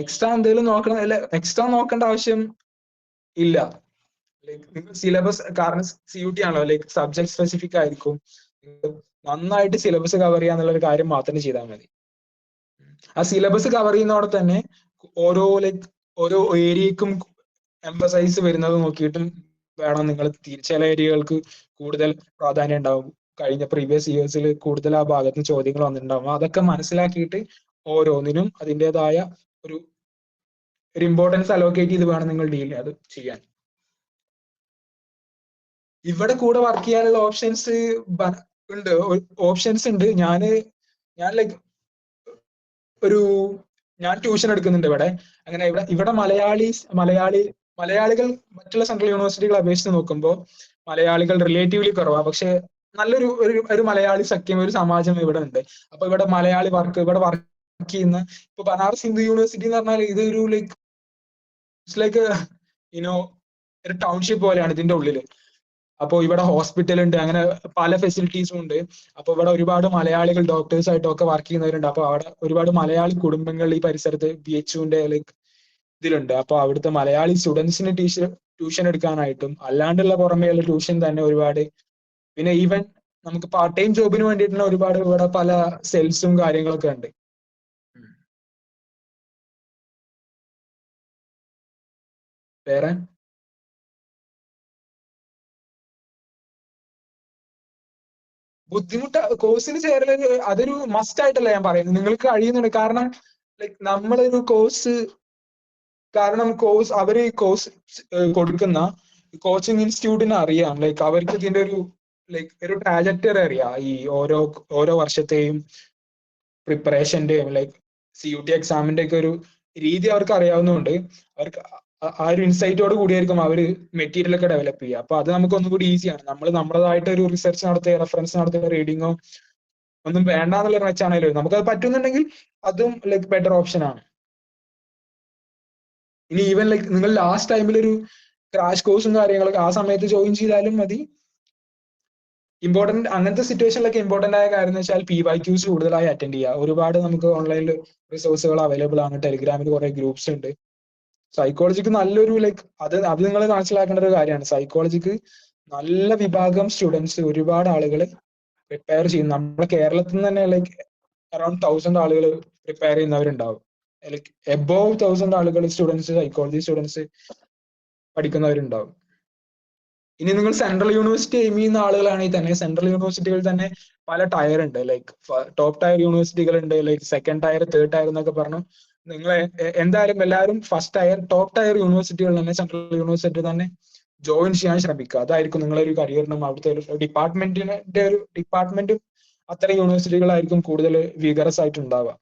എക്സ്ട്രാ എന്തെങ്കിലും നോക്കണം. അല്ല, എക്സ്ട്രാ നോക്കേണ്ട ആവശ്യം ഇല്ല. ലൈക്ക് നിങ്ങൾ സിലബസ്, കാരണം CUT ആണല്ലോ ലൈക്ക് സബ്ജക്ട് സ്പെസിഫിക് ആയിരിക്കും. നന്നായിട്ട് സിലബസ് കവർ ചെയ്യാന്നുള്ള ഒരു കാര്യം മാത്രം ചെയ്താൽ മതി. ആ സിലബസ് കവർ ചെയ്യുന്നതോടെ തന്നെ ഓരോ ഏരിയക്കും എംഫസൈസ് വരുന്നത് നോക്കിയിട്ടും വേണം നിങ്ങൾ ചില ഏരിയകൾക്ക് കൂടുതൽ പ്രാധാന്യം ഉണ്ടാവും. കഴിഞ്ഞ പ്രീവിയസ് ഇയേഴ്സിൽ കൂടുതൽ ആ ഭാഗത്ത് ചോദ്യങ്ങൾ വന്നിട്ടുണ്ടാവും. അതൊക്കെ മനസ്സിലാക്കിയിട്ട് ഓരോന്നിനും അതിൻ്റെതായ ഒരു ഇമ്പോർട്ടൻസ് അലോക്കേറ്റ് ചെയ്ത് വേണം നിങ്ങൾ അത് ചെയ്യാൻ. ഇവിടെ കൂടെ വർക്ക് ചെയ്യാനുള്ള ഓപ്ഷൻസ് ഉണ്ട്. ഞാൻ ലൈക്ക് ഞാൻ ട്യൂഷൻ എടുക്കുന്നുണ്ട് ഇവിടെ. അങ്ങനെ ഇവിടെ മലയാളികൾ മറ്റുള്ള സെൻട്രൽ യൂണിവേഴ്സിറ്റികളെ അപേക്ഷിച്ച് നോക്കുമ്പോൾ മലയാളികൾ റിലേറ്റീവ്ലി കുറവാണ്. പക്ഷെ നല്ലൊരു ഒരു മലയാളി സഖ്യം, ഒരു സമാജം ഇവിടെ ഉണ്ട്. അപ്പൊ ഇവിടെ ഇവിടെ വർക്ക് ചെയ്യുന്ന ഇപ്പൊ ബനാറസ് ഹിന്ദു യൂണിവേഴ്സിറ്റി എന്ന് പറഞ്ഞാൽ ഇതൊരു ലൈക്ക് ഒരു ടൗൺഷിപ്പ് പോലെയാണ് ഇതിന്റെ ഉള്ളില്. അപ്പോൾ ഇവിടെ ഹോസ്പിറ്റൽ ഉണ്ട്, അങ്ങനെ പല ഫെസിലിറ്റീസും ഉണ്ട്. അപ്പൊ ഇവിടെ ഒരുപാട് മലയാളികൾ ഡോക്ടേഴ്സ് ആയിട്ടൊക്കെ വർക്ക് ചെയ്യുന്നവരുണ്ട്. അപ്പൊ അവിടെ ഒരുപാട് മലയാളി കുടുംബങ്ങൾ ഈ പരിസരത്ത് BHUവിന്റെ ലൈക്ക് ഇതിലുണ്ട്. അപ്പൊ അവിടുത്തെ മലയാളി സ്റ്റുഡൻസിന് ട്യൂഷൻ എടുക്കാനായിട്ടും അല്ലാണ്ടുള്ള പുറമേയുള്ള ട്യൂഷൻ തന്നെ ഒരുപാട്. പിന്നെ ഈവൻ നമുക്ക് പാർട്ട് ടൈം ജോബിന് വേണ്ടിയിട്ടുള്ള ഒരുപാട് ഇവിടെ പല സെൽസും കാര്യങ്ങളൊക്കെ ഉണ്ട്. വേറെ ബുദ്ധിമുട്ട് കോഴ്സിന് ചേരല് അതൊരു മസ്റ്റ് ആയിട്ടല്ല ഞാൻ പറയുന്നത്, നിങ്ങൾക്ക് കഴിയുന്നുണ്ട്. കാരണം ലൈക് നമ്മളൊരു കോഴ്സ്, കാരണം അവര് കോഴ്സ് കൊടുക്കുന്ന കോച്ചിങ് ഇൻസ്റ്റിറ്റ്യൂട്ടിന് അറിയാം, ലൈക്ക് അവർക്ക് ഇതിന്റെ ഒരു ട്രാജക്ടറി അറിയാം, ഈ ഓരോ വർഷത്തെയും പ്രിപ്പറേഷന്റെയും ലൈക്ക് CUT എക്സാമിന്റെ ഒക്കെ ഒരു രീതി അവർക്ക് അറിയാവുന്നതുകൊണ്ട് അവർക്ക് ആ ഒരു ഇൻസൈറ്റോട് കൂടിയായിരിക്കും അവര് മെറ്റീരിയൽ ഒക്കെ ഡെവലപ്പ് ചെയ്യുക. അപ്പൊ അത് നമുക്ക് ഒന്നും കൂടി ഈസിയാണ്. നമ്മൾ നമ്മളതായിട്ട് ഒരു റിസർച്ച് നടത്തുക, റെഫറൻസ് നടത്തുക, റീഡിങ്ങോ ഒന്നും വേണ്ടാന്നുള്ള വെച്ചാണല്ലോ, നമുക്കത് പറ്റുന്നുണ്ടെങ്കിൽ അതും ലൈക്ക് ബെറ്റർ ഓപ്ഷൻ ആണ്. ഇനി ഈവൻ ലൈക്ക് നിങ്ങൾ ലാസ്റ്റ് ടൈമിൽ ഒരു ക്രാഷ് കോഴ്സും കാര്യങ്ങളൊക്കെ ആ സമയത്ത് ജോയിൻ ചെയ്താലും മതി. ഇമ്പോർട്ടന്റ് അങ്ങനത്തെ സിറ്റുവേഷനിലൊക്കെ ഇമ്പോർട്ടന്റ് ആയ കാര്യം എന്ന് വെച്ചാൽ PYQs കൂടുതലായി അറ്റൻഡ് ചെയ്യുക. ഒരുപാട് നമുക്ക് ഓൺലൈനിൽ റിസോഴ്സുകൾ അവൈലബിൾ ആണ്. ടെലിഗ്രാമിൽ കുറെ ഗ്രൂപ്പ്സ് ഉണ്ട്. സൈക്കോളജിക്ക് നല്ലൊരു അത് നിങ്ങൾ മനസ്സിലാക്കേണ്ട ഒരു കാര്യമാണ്. സൈക്കോളജിക്ക് നല്ല വിഭാഗം സ്റ്റുഡൻസ്, ഒരുപാട് ആളുകൾ പ്രിപ്പയർ ചെയ്യും. നമ്മുടെ കേരളത്തിൽ നിന്ന് തന്നെ അറൌണ്ട് 1000 ആളുകൾ പ്രിപ്പയർ ചെയ്യുന്നവരുണ്ടാവും. എബോവ് 1000 ആളുകൾ സൈക്കോളജി സ്റ്റുഡൻസ് പഠിക്കുന്നവരുണ്ടാവും. ഇനി നിങ്ങൾ സെൻട്രൽ യൂണിവേഴ്സിറ്റി എയിം ചെയ്യുന്ന ആളുകളാണെങ്കിൽ തന്നെ സെൻട്രൽ യൂണിവേഴ്സിറ്റികൾ തന്നെ പല ടയർ ഉണ്ട്. ലൈക്ക് ടോപ്പ് ടയർ യൂണിവേഴ്സിറ്റികൾ ഉണ്ട്, like second tier, third tier എന്നൊക്കെ പറഞ്ഞു. നിങ്ങൾ എന്തായാലും എല്ലാവരും ഫസ്റ്റ് ടയർ, ടോപ്പ് ടയർ യൂണിവേഴ്സിറ്റികൾ തന്നെ, സെൻട്രൽ യൂണിവേഴ്സിറ്റി തന്നെ ജോയിൻ ചെയ്യാൻ ശ്രമിക്കുക. അതായിരിക്കും നിങ്ങളൊരു കരിയറിനും അവിടുത്തെ ഒരു ഡിപ്പാർട്ട്മെന്റും അത്തരം യൂണിവേഴ്സിറ്റികളായിരിക്കും കൂടുതൽ വിഗറസ് ആയിട്ട് ഉണ്ടാവുക.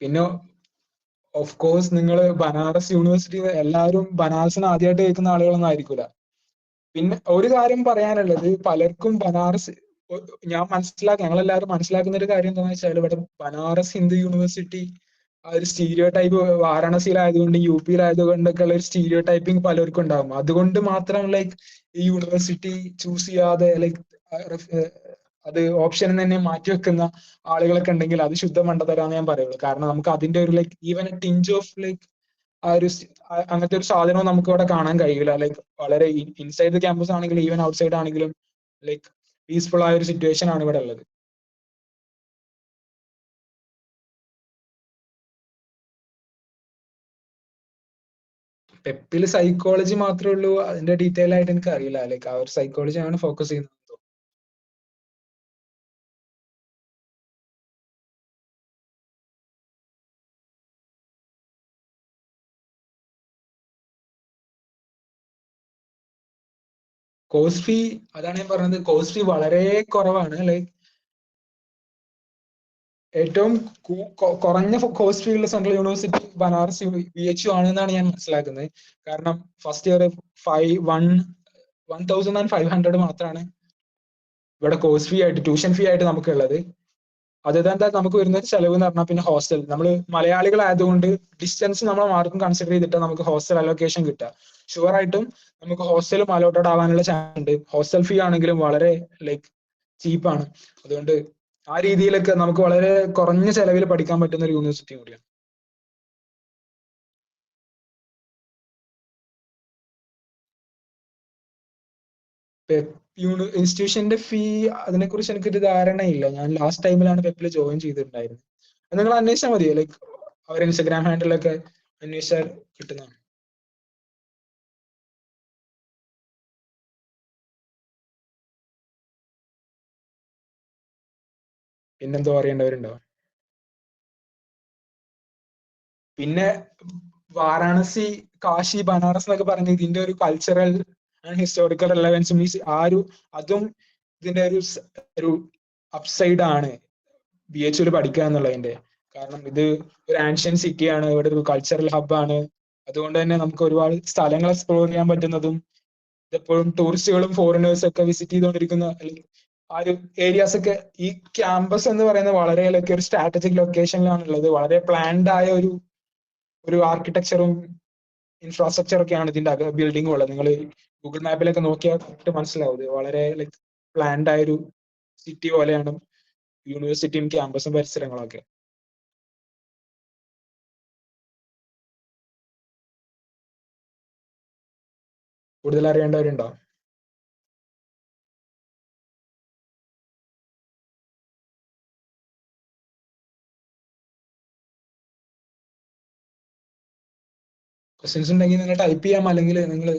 പിന്നെ ഓഫ് കോഴ്സ് നിങ്ങൾ ബനാറസ് യൂണിവേഴ്സിറ്റി, എല്ലാവരും ബനാറസിന് ആദ്യമായിട്ട് കേൾക്കുന്ന ആളുകളൊന്നും ആയിരിക്കില്ല. പിന്നെ ഒരു കാര്യം പറയാനുള്ളത്, പലർക്കും ബനാറസ് ഞങ്ങളെല്ലാവരും മനസ്സിലാക്കുന്ന ഒരു കാര്യം എന്താണെന്ന് വെച്ചാൽ, ഇവിടെ ബനാറസ് ഹിന്ദു യൂണിവേഴ്സിറ്റി ആ ഒരു സ്റ്റീരിയോ ടൈപ്പ് വാരാണസിയിലായതുകൊണ്ട് UP-യിലായതുകൊണ്ടൊക്കെ ഉള്ള ഒരു സ്റ്റീരിയോ ടൈപ്പിംഗ് പലർക്കും ഉണ്ടാകും. അതുകൊണ്ട് മാത്രം ലൈക്ക് ഈ യൂണിവേഴ്സിറ്റി ചൂസ് ചെയ്യാതെ അത് ഓപ്ഷൻ തന്നെ മാറ്റിവെക്കുന്ന ആളുകളൊക്കെ ഉണ്ടെങ്കിൽ അത് ശുദ്ധ മണ്ടത്തരാന്ന് ഞാൻ പറയുള്ളൂ. കാരണം നമുക്ക് അതിന്റെ ഒരു ഈവൻ ടിഞ്ച് ഓഫ് ആ ഒരു അങ്ങനത്തെ ഒരു സാധനവും നമുക്ക് ഇവിടെ കാണാൻ കഴിയില്ല. വളരെ ഇൻസൈഡ് ദ ക്യാമ്പസ് ആണെങ്കിലും ഈവൻ ഔട്ട്സൈഡ് ആണെങ്കിലും പീസ്ഫുൾ ആയ ഒരു സിറ്റുവേഷൻ ആണ് ഇവിടെ ഉള്ളത്. പെപ്പിൽ സൈക്കോളജി മാത്രമേ ഉള്ളൂ, അതിന്റെ ഡീറ്റെയിൽ ആയിട്ട് എനിക്ക് അറിയില്ല. ആ ഒരു സൈക്കോളജി ആണ് ഫോക്കസ് ചെയ്യുന്നത്. കോഴ്സ് ഫീ, അതാണ് ഞാൻ പറഞ്ഞത്, കോഴ്സ് ഫീ വളരെ കുറവാണ്. ഏറ്റവും കുറഞ്ഞ കോഴ്സ് ഫീ ഉള്ള സെൻട്രൽ യൂണിവേഴ്സിറ്റി ബനാറസ് BHU ആണെന്നാണ് ഞാൻ മനസ്സിലാക്കുന്നത്. കാരണം ഫസ്റ്റ് ഇയർ 1,500 മാത്രമാണ് ഇവിടെ കോഴ്സ് ഫീ ആയിട്ട്, ട്യൂഷൻ ഫീ ആയിട്ട് നമുക്കുള്ളത്. അതെന്താ നമുക്ക് വരുന്ന ചെലവ് എന്ന് പറഞ്ഞാൽ പിന്നെ ഹോസ്റ്റൽ, നമ്മൾ മലയാളികളായതുകൊണ്ട് ഡിസ്റ്റൻസ് നമ്മളെ മാർക്കും കൺസിഡർ ചെയ്തിട്ട് നമുക്ക് ഹോസ്റ്റൽ അലോക്കേഷൻ കിട്ടുക. ഷുവർ ആയിട്ടും നമുക്ക് ഹോസ്റ്റലും അലോട്ടഡ് ആവാനുള്ള ചാൻസ് ഉണ്ട്. ഹോസ്റ്റൽ ഫീ ആണെങ്കിലും വളരെ ചീപ്പാണ്. അതുകൊണ്ട് ആ രീതിയിലൊക്കെ നമുക്ക് വളരെ കുറഞ്ഞ ചെലവിൽ പഠിക്കാൻ പറ്റുന്ന ഒരു യൂണിവേഴ്സിറ്റി കൂടിയാണ്. ഇൻസ്റ്റിറ്റ്യൂഷന്റെ ഫീ അതിനെ കുറിച്ച് എനിക്കൊരു ധാരണയില്ല. ഞാൻ ലാസ്റ്റ് ടൈമിലാണ് പെപ്പിൽ ജോയിൻ ചെയ്തിട്ടുണ്ടായിരുന്നത്. നിങ്ങൾ അന്വേഷിച്ചാൽ മതി, അവർ ഇൻസ്റ്റാഗ്രാം ഹാൻഡിലൊക്കെ അന്വേഷിച്ചാൽ കിട്ടുന്നതാണ്. പിന്നെന്തോ അറിയേണ്ടവരുണ്ടോ? പിന്നെ വാരാണസി, കാശി, ബനാറസ് എന്നൊക്കെ പറഞ്ഞ ഇതിന്റെ ഒരു cultural and historical relevance means അതും ഇതിന്റെ ഒരു അപ്സൈഡ് ആണ് BHU പഠിക്കുക എന്നുള്ളതിന്റെ. കാരണം ഇത് ഒരു ആൻഷ്യൻ സിറ്റിയാണ്, ഇവിടെ ഒരു കൾച്ചറൽ ഹബ്ബാണ്. അതുകൊണ്ട് തന്നെ നമുക്ക് ഒരുപാട് സ്ഥലങ്ങൾ എക്സ്പ്ലോർ ചെയ്യാൻ പറ്റുന്നതും, എപ്പോഴും ടൂറിസ്റ്റുകളും ഫോറിനേഴ്സും ഒക്കെ വിസിറ്റ് ചെയ്തുകൊണ്ടിരിക്കുന്ന ആ ഒരു ഏരിയാസ് ഒക്കെ. ഈ ക്യാമ്പസ് എന്ന് പറയുന്നത് വളരെ ഒരു സ്ട്രാറ്റജിക് ലൊക്കേഷനിലാണ് ഉള്ളത്. വളരെ പ്ലാൻഡ് ആയ ഒരു ആർക്കിടെക്ചറും ഇൻഫ്രാസ്ട്രക്ചർ ഒക്കെയാണ് ഇതിന്റെ ബിൽഡിംഗ് ഉള്ളത്. നിങ്ങൾ ഗൂഗിൾ മാപ്പിലൊക്കെ നോക്കിയാൽ മനസ്സിലാവും. ഇത് വളരെ ലൈക് പ്ലാൻഡ് ആയ ഒരു സിറ്റി പോലെയാണ് യൂണിവേഴ്സിറ്റിയും ക്യാമ്പസും പരിസരങ്ങളൊക്കെ. കൂടുതൽ അറിയേണ്ടവരുണ്ടോ? ക്വസ്റ്റ്യൻസ് ഉണ്ടെങ്കിൽ നിങ്ങൾ ടൈപ്പ് ചെയ്യാം, അല്ലെങ്കിൽ നിങ്ങൾ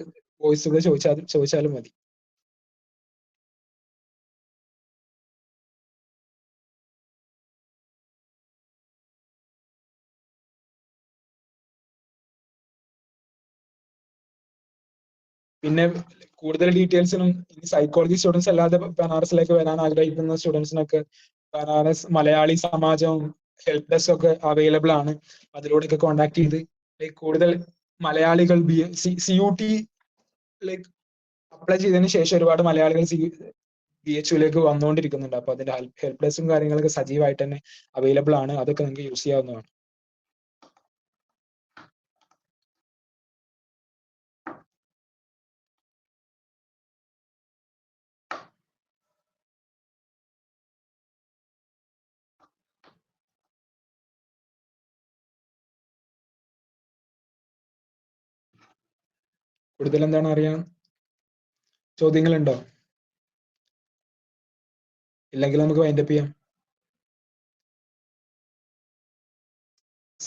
വോയിസ് കൂടെ ചോദിച്ചാലും മതി. പിന്നെ കൂടുതൽ ഡീറ്റെയിൽസിനും സൈക്കോളജി സ്റ്റുഡൻസ് അല്ലാതെ ബനാറസിലേക്ക് വരാൻ ആഗ്രഹിക്കുന്ന സ്റ്റുഡൻസിനൊക്കെ ബനാറസ് മലയാളി സമാജവും ഹെൽപ്പ് ഡെസ്ക് ഒക്കെ അവൈലബിൾ ആണ്. അതിലൂടെയൊക്കെ കോൺടാക്ട് ചെയ്ത് കൂടുതൽ മലയാളികൾ CUT ലൈക്ക് അപ്ലൈ ചെയ്തതിനു ശേഷം ഒരുപാട് മലയാളികൾ BHUലേക്ക് വന്നുകൊണ്ടിരിക്കുന്നുണ്ട്. അപ്പൊ അതിന്റെ ഹെൽപ്പ് ഡെസ്കും കാര്യങ്ങളൊക്കെ സജീവമായിട്ട് തന്നെ അവൈലബിൾ ആണ്. അതൊക്കെ നിങ്ങൾക്ക് യൂസ് ചെയ്യാവുന്നതാണ്. കൂടുതൽ എന്താണ് അറിയാൻ ചോദ്യങ്ങളുണ്ടോ? ഇല്ലെങ്കിൽ നമുക്ക് വൈൻഡപ്പ് ചെയ്യാം.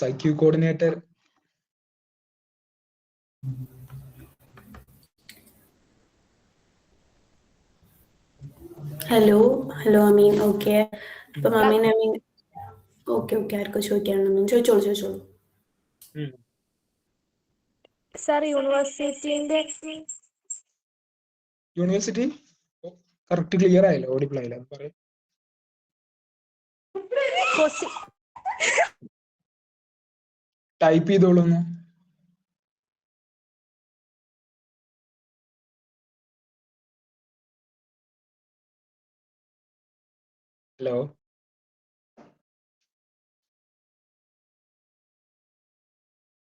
സൈക്യൂ കോർഡിനേറ്റർ ഹലോ അമീൻ. ഓക്കെ, അപ്പം അമീൻ ഓക്കെ ആർക്കോ ചോദിക്കാനുണ്ടെന്ന് ചോദിച്ചോളൂ. സർ, യൂണിവേഴ്സിറ്റി കറക്റ്റ് ക്ലിയർ ആയില്ല, ഓഡിബിൾ ആയില്ല, പറയാം. ടൈപ്പ് ചെയ്തോളൂ. ഹലോ,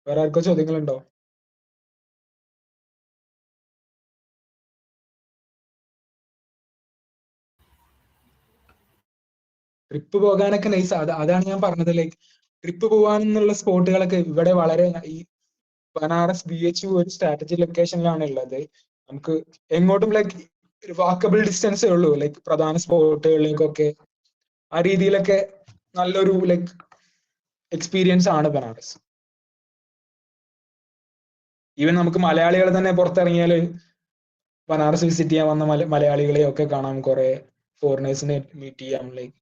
വേറെ ആർക്കോ ചോദ്യങ്ങളുണ്ടോ? ട്രിപ്പ് പോകാനൊക്കെ നൈസ്. അതാണ് ഞാൻ പറഞ്ഞത്. ലൈക്ക് ട്രിപ്പ് പോകാനെന്നുള്ള സ്പോട്ടുകളൊക്കെ ഇവിടെ വളരെ ഈ ബനാറസ് BHU ഒരു സ്ട്രാറ്റജി ലൊക്കേഷനിലാണ് ഉള്ളത്. നമുക്ക് എങ്ങോട്ടും ലൈക്ക് ഒരു വാക്കബിൾ ഡിസ്റ്റൻസേ ഉള്ളൂ, ലൈക്ക് പ്രധാന സ്പോട്ടുകളിലേക്കൊക്കെ. ആ രീതിയിലൊക്കെ നല്ലൊരു ലൈക്ക് എക്സ്പീരിയൻസ് ആണ് ബനാറസ്. ഈവൻ നമുക്ക് മലയാളികൾ തന്നെ പുറത്തിറങ്ങിയാൽ ബനാറസ് വിസിറ്റ് ചെയ്യാൻ വന്ന മലയാളികളെ ഒക്കെ കാണാം, കുറെ ഫോറിനേഴ്സിനെ മീറ്റ് ചെയ്യാം. ലൈക്ക്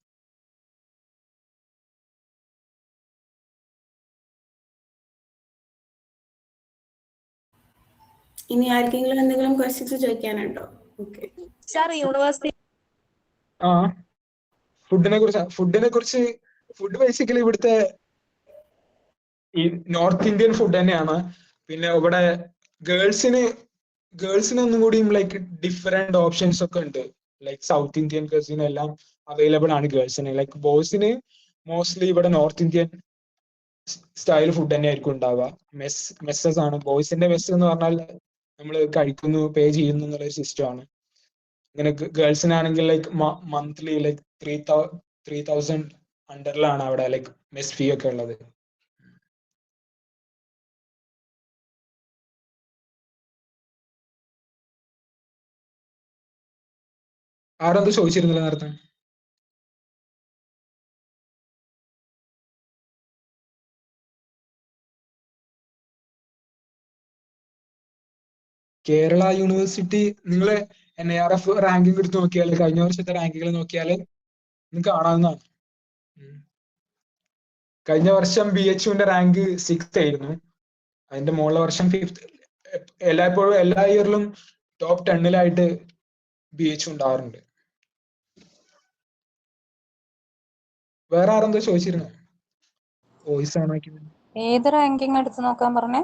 ഇനി ആർക്കെങ്കിലും എന്തെങ്കിലും ക്വസ്റ്റ്യൻസ് ചോദിക്കാനുണ്ടോ? Okay sir, university food basically ഇവിടുത്തെ ഈ നോർത്ത് ഇന്ത്യൻ ഫുഡ് തന്നെയാണ്. പിന്നെ ഇവിടെ ഗേൾസിന് ഒന്നും കൂടിയും ലൈക്ക് ഡിഫറെന്റ് ഓപ്ഷൻസ് ഒക്കെ ഉണ്ട്. ലൈക്ക് സൗത്ത് ഇന്ത്യൻ കസിൻ എല്ലാം അവൈലബിൾ ആണ് ഗേൾസിന്. ലൈക്ക് ബോയ്സിന് മോസ്റ്റ്ലി ഇവിടെ നോർത്ത് ഇന്ത്യൻ സ്റ്റൈൽ ഫുഡ് തന്നെ ആയിരിക്കും ഉണ്ടാവുക. മെസ്സസ് ആണ്. ബോയ്സിന്റെ മെസ്സ് എന്ന് പറഞ്ഞാൽ നമ്മൾ കഴിക്കുന്നു, പേ ചെയ്യുന്നു എന്നുള്ളൊരു സിസ്റ്റം ആണ്. ഇങ്ങനെ ഗേൾസിനാണെങ്കിൽ ലൈക്ക് മന്ത്ലി ലൈക്ക് 3,000 അണ്ടറിലാണ് അവിടെ ലൈക്ക് മെസ് ഫീ ഒക്കെ ഉള്ളത്. ആരെന്തോ ചോദിച്ചിരുന്നില്ല നേരത്തെ? കേരള യൂണിവേഴ്സിറ്റി നിങ്ങൾ NIRF റാങ്കിങ് എടുത്ത് നോക്കിയാൽ, കഴിഞ്ഞ വർഷത്തെ റാങ്കുകൾ നോക്കിയാൽ നിങ്ങൾക്ക് കാണാവുന്നതാണ്. കഴിഞ്ഞ വർഷം BHUവിന്റെ റാങ്ക് 6th ആയിരുന്നു. അതിന്റെ മുകളിലെ വർഷം 5th. എല്ലായ്പ്പോഴും എല്ലാ ഇയറിലും ടോപ്പ് 10-ലായിട്ട് BHU ഉണ്ടാവാറുണ്ട്. വേറെ ആരെന്തോ ചോദിച്ചിരുന്നു? വോയിസ് ആണ്. ഏത് റാങ്കിങ് എടുത്ത് നോക്കാൻ പറഞ്ഞേ?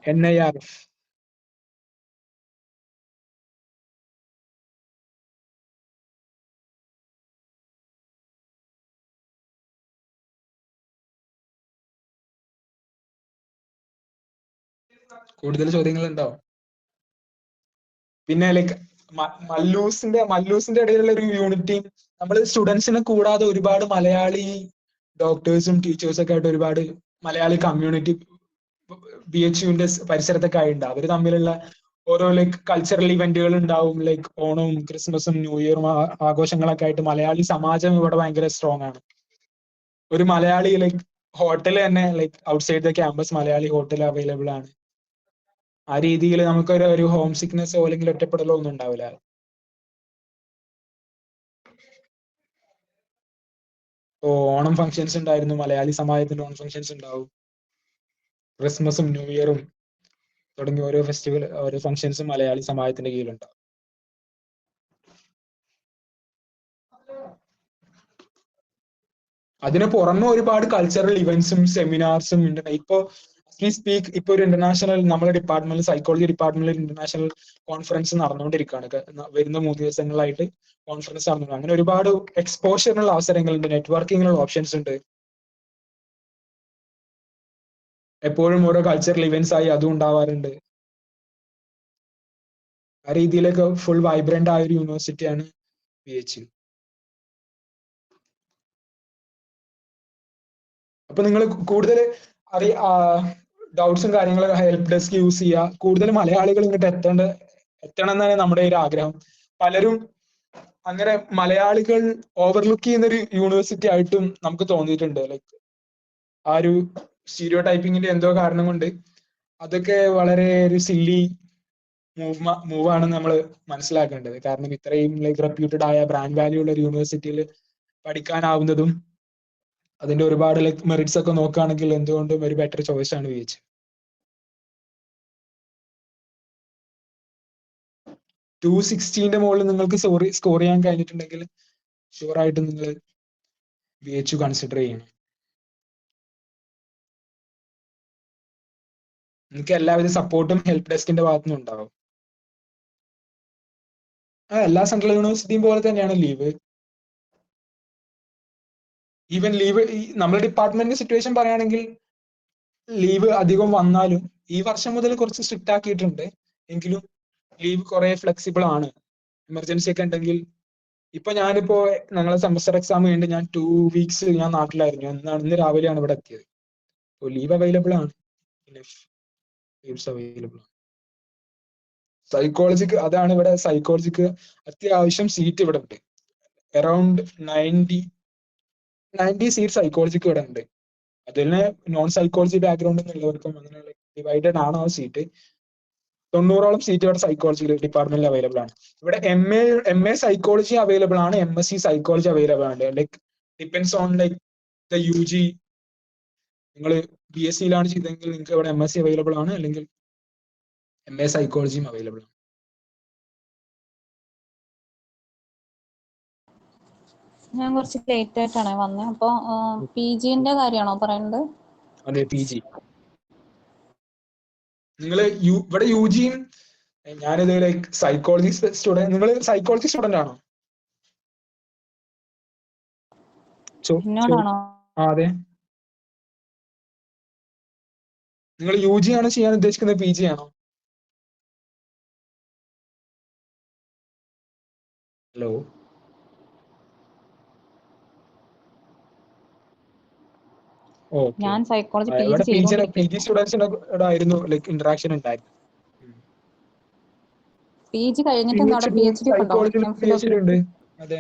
NIRF. കൂടുതൽ ചോദ്യങ്ങൾ ഉണ്ടോ? പിന്നെ ലൈക്ക് മല്ലൂസിന്റെ ഇടയിലുള്ള ഒരു യൂണിറ്റി, നമ്മൾ സ്റ്റുഡൻസിനെ കൂടാതെ ഒരുപാട് മലയാളി ഡോക്ടേഴ്സും ടീച്ചേഴ്സും ഒക്കെ ആയിട്ട് ഒരുപാട് മലയാളി കമ്മ്യൂണിറ്റി BHUവിന്റെ പരിസരത്തൊക്കെ ആയിട്ടുണ്ട്. അവർ തമ്മിലുള്ള ഓരോ ലൈക്ക് കൾച്ചറൽ ഇവന്റുകൾ ഉണ്ടാവും. ലൈക്ക് ഓണവും ക്രിസ്മസും ന്യൂ ഇയറും ആഘോഷങ്ങളൊക്കെ ആയിട്ട് മലയാളി സമാജം ഇവിടെ ഭയങ്കര സ്ട്രോങ് ആണ്. ഒരു മലയാളി ലൈക്ക് ഹോട്ടൽ തന്നെ like outside the campus Malayali hotel available ആണ്. ആ രീതിയിൽ നമുക്കൊരു ഹോം സിക്നെസ്സോ അല്ലെങ്കിൽ ഒറ്റപ്പെടലോ ഒന്നും ഉണ്ടാവില്ല. ഓണം ഫംഗ്ഷൻസ് ഉണ്ടായിരുന്നു, മലയാളി സമാജത്തിന്റെ ഓണം ഫംഗ്ഷൻസ് ഉണ്ടാവും. ക്രിസ്മസും ന്യൂ ഇയറും തുടങ്ങിയ ഓരോ ഫെസ്റ്റിവൽ ഓരോ ഫംഗ്ഷൻസും മലയാളി സമാജത്തിന്റെ കീഴിലുണ്ടാവും. അതിന് പുറമെ ഒരുപാട് കൾച്ചറൽ ഇവന്റ്സും സെമിനാർസും ഉണ്ട്. ഇപ്പോ സ്പീക്ക് ഇപ്പൊ ഒരു ഇന്റർനാഷണൽ നമ്മുടെ ഡിപ്പാർട്ട്മെന്റിൽ സൈക്കോളജി ഡിപ്പാർട്ട്മെന്റിൽ ഇന്റർനാഷണൽ കോൺഫറൻസ് നടന്നുകൊണ്ടിരിക്കുകയാണ്. വരുന്ന 3 ദിവസങ്ങളായിട്ട് കോൺഫറൻസ് നടന്നു. അങ്ങനെ ഒരുപാട് എക്സ്പോഷറിനുള്ള അവസരങ്ങളുണ്ട്, നെറ്റ്വർക്കിങ്ങിനുള്ള ഓപ്ഷൻസ് ഉണ്ട്. എപ്പോഴും ഓരോ കൾച്ചറൽ ഇവന്റ്സ് ആയി അതും ഉണ്ടാവാറുണ്ട്. ആ രീതിയിലൊക്കെ ഫുൾ വൈബ്രന്റ് ആയ ഒരു യൂണിവേഴ്സിറ്റിയാണ് BHU. അപ്പൊ നിങ്ങൾ കൂടുതൽ ഡൗട്ട്സും കാര്യങ്ങളൊക്കെ ഹെൽപ്പ് ഡെസ്ക് യൂസ് ചെയ്യുക. കൂടുതൽ മലയാളികൾ ഇങ്ങോട്ട് എത്തണം എന്നാണ് നമ്മുടെ ഒരു ആഗ്രഹം. പലരും അങ്ങനെ മലയാളികൾ ഓവർലുക്ക് ചെയ്യുന്ന ഒരു യൂണിവേഴ്സിറ്റി ആയിട്ടും നമുക്ക് തോന്നിയിട്ടുണ്ട്. ലൈക്ക് ആ ഒരു സ്റ്റീരിയോ ടൈപ്പിങ്ങിന്റെ എന്തോ കാരണം കൊണ്ട് അതൊക്കെ വളരെ ഒരു സില്ലി മൂവാണെന്ന് നമ്മൾ മനസ്സിലാക്കേണ്ടത്. കാരണം ഇത്രയും ലൈക്ക് റെപ്യൂട്ടഡ് ആയ ബ്രാൻഡ് വാല്യൂ ഉള്ള ഒരു യൂണിവേഴ്സിറ്റിയിൽ പഠിക്കാനാവുന്നതും അതിന്റെ ഒരുപാട് ലൈക്ക് മെറിറ്റ്സ് ഒക്കെ നോക്കുകയാണെങ്കിൽ എന്തുകൊണ്ടും ഒരു ബെറ്റർ ചോയ്സ് ആണ് BHU. 260 മുകളിൽ നിങ്ങൾക്ക് സ്കോർ ചെയ്യാൻ കഴിഞ്ഞിട്ടുണ്ടെങ്കിൽ ഷുവർ ആയിട്ടും നിങ്ങൾ BHU കൺസിഡർ ചെയ്യണം. നിങ്ങൾക്ക് എല്ലാവിധ സപ്പോർട്ടും ഹെൽപ്പ് ഡെസ്കിന്റെ ഭാഗത്തുനിന്ന് ഉണ്ടാവും. എല്ലാ സെൻട്രൽ യൂണിവേഴ്സിറ്റിയും പോലെ തന്നെയാണ് ലീവ്. ഈവൻ ലീവ് നമ്മുടെ ഡിപ്പാർട്ട്മെന്റിന്റെ സിറ്റുവേഷൻ പറയുകയാണെങ്കിൽ ലീവ് അധികം വന്നാലും ഈ വർഷം മുതൽ കുറച്ച് സ്ട്രിക്റ്റ് ആക്കിയിട്ടുണ്ട്. എങ്കിലും ലീവ് കുറെ ഫ്ലെക്സിബിൾ ആണ്. എമർജൻസി ഒക്കെ ഉണ്ടെങ്കിൽ ഇപ്പൊ ഞാനിപ്പോ ഞങ്ങളെ സെമസ്റ്റർ എക്സാം കഴിഞ്ഞ് ഞാൻ 2 വീക്സ് ഞാൻ നാട്ടിലായിരുന്നു. ഇന്ന് രാവിലെയാണ് ഇവിടെ എത്തിയത്. അപ്പോൾ ലീവ് അവൈലബിൾ ആണ്. ലീവ്സ് അവൈലബിൾ ആണ്. സൈക്കോളജിക്ക് അതാണ് ഇവിടെ സൈക്കോളജിക്ക് അത്യാവശ്യം സീറ്റ് ഇവിടെ ഉണ്ട്. അറൌണ്ട് 90 സീറ്റ് സൈക്കോളജിക്ക് ഇവിടെ ഉണ്ട്. അതിന് നോൺ സൈക്കോളജി ബാക്ക്ഗ്രൗണ്ട് എന്നുള്ളവർക്കും അങ്ങനെ ഡിവൈഡഡ് ആണ് ആ സീറ്റ്. 90ഓളം സീറ്റ് ഇവിടെ സൈക്കോളജി ഡിപ്പാർട്ട്മെന്റിൽ അവൈലബിൾ ആണ്. ഇവിടെ MA സൈക്കോളജി അവൈലബിൾ ആണ്, MSc സൈക്കോളജി അവൈലബിൾ ആണ്. Like depends on like the UG. നിങ്ങൾ BScയിലാണ് ചെയ്തെങ്കിൽ നിങ്ങൾക്ക് ഇവിടെ MSc അവൈലബിൾ ആണ്, അല്ലെങ്കിൽ MA സൈക്കോളജിയും അവൈലബിൾ ആണ്. ഞാൻ കുറച്ച് ലേറ്റ് ആയിട്ടാണ് വന്നത്. അപ്പൊ PGന്റെ കാര്യമാണോ പറയുന്നത്? അതെ, PG. നിങ്ങൾ ഇവിടെ UGയും ഞാനിത് ലൈക്ക് സൈക്കോളജി സ്റ്റുഡന്റ്. നിങ്ങൾ സൈക്കോളജി സ്റ്റുഡന്റ് ആണോ? എന്നോടാണോ? അതെ. നിങ്ങൾ UG ആണ് ചെയ്യാൻ ഉദ്ദേശിക്കുന്നത്, PG ആണോ? ഹലോ. ഞാൻ സൈക്കോളജി ഇവിടെ PG PG സ്റ്റുഡൻസിനോട് ആയിരുന്നു ലൈക്ക് ഇന്ററാക്ഷൻ ഉണ്ടായിരുന്നു. PG കഴിഞ്ഞിട്ട് അവിടെ PhD ഒക്കെ ഉണ്ടോ? PhD ഉണ്ട്. അതെ,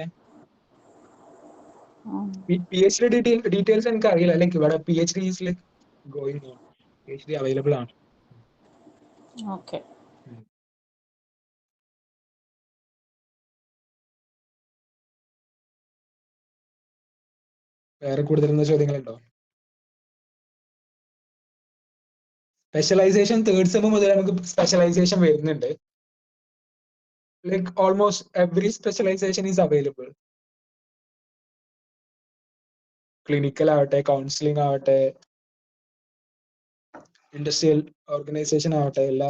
PhD ഡീറ്റെയിൽസ് എനിക്ക് അറിയില്ല. ലൈക്ക് ഇവിടെ PhD is like going on. PhD available ആണ്. ഓക്കെ. വേറെ കൂടുതൽ ചോദ്യങ്ങളുണ്ടോ? സ്പെഷ്യലൈസേഷൻ 3rd സെം മുതൽ നമുക്ക് സ്പെഷ്യലൈസേഷൻ വരുന്നുണ്ട്. Like almost every specialisation is available. Clinical ആവട്ടെ, കൗൺസിലിംഗ് ആവട്ടെ, ഇൻഡസ്ട്രിയൽ ഓർഗനൈസേഷൻ ആവട്ടെ, എല്ലാ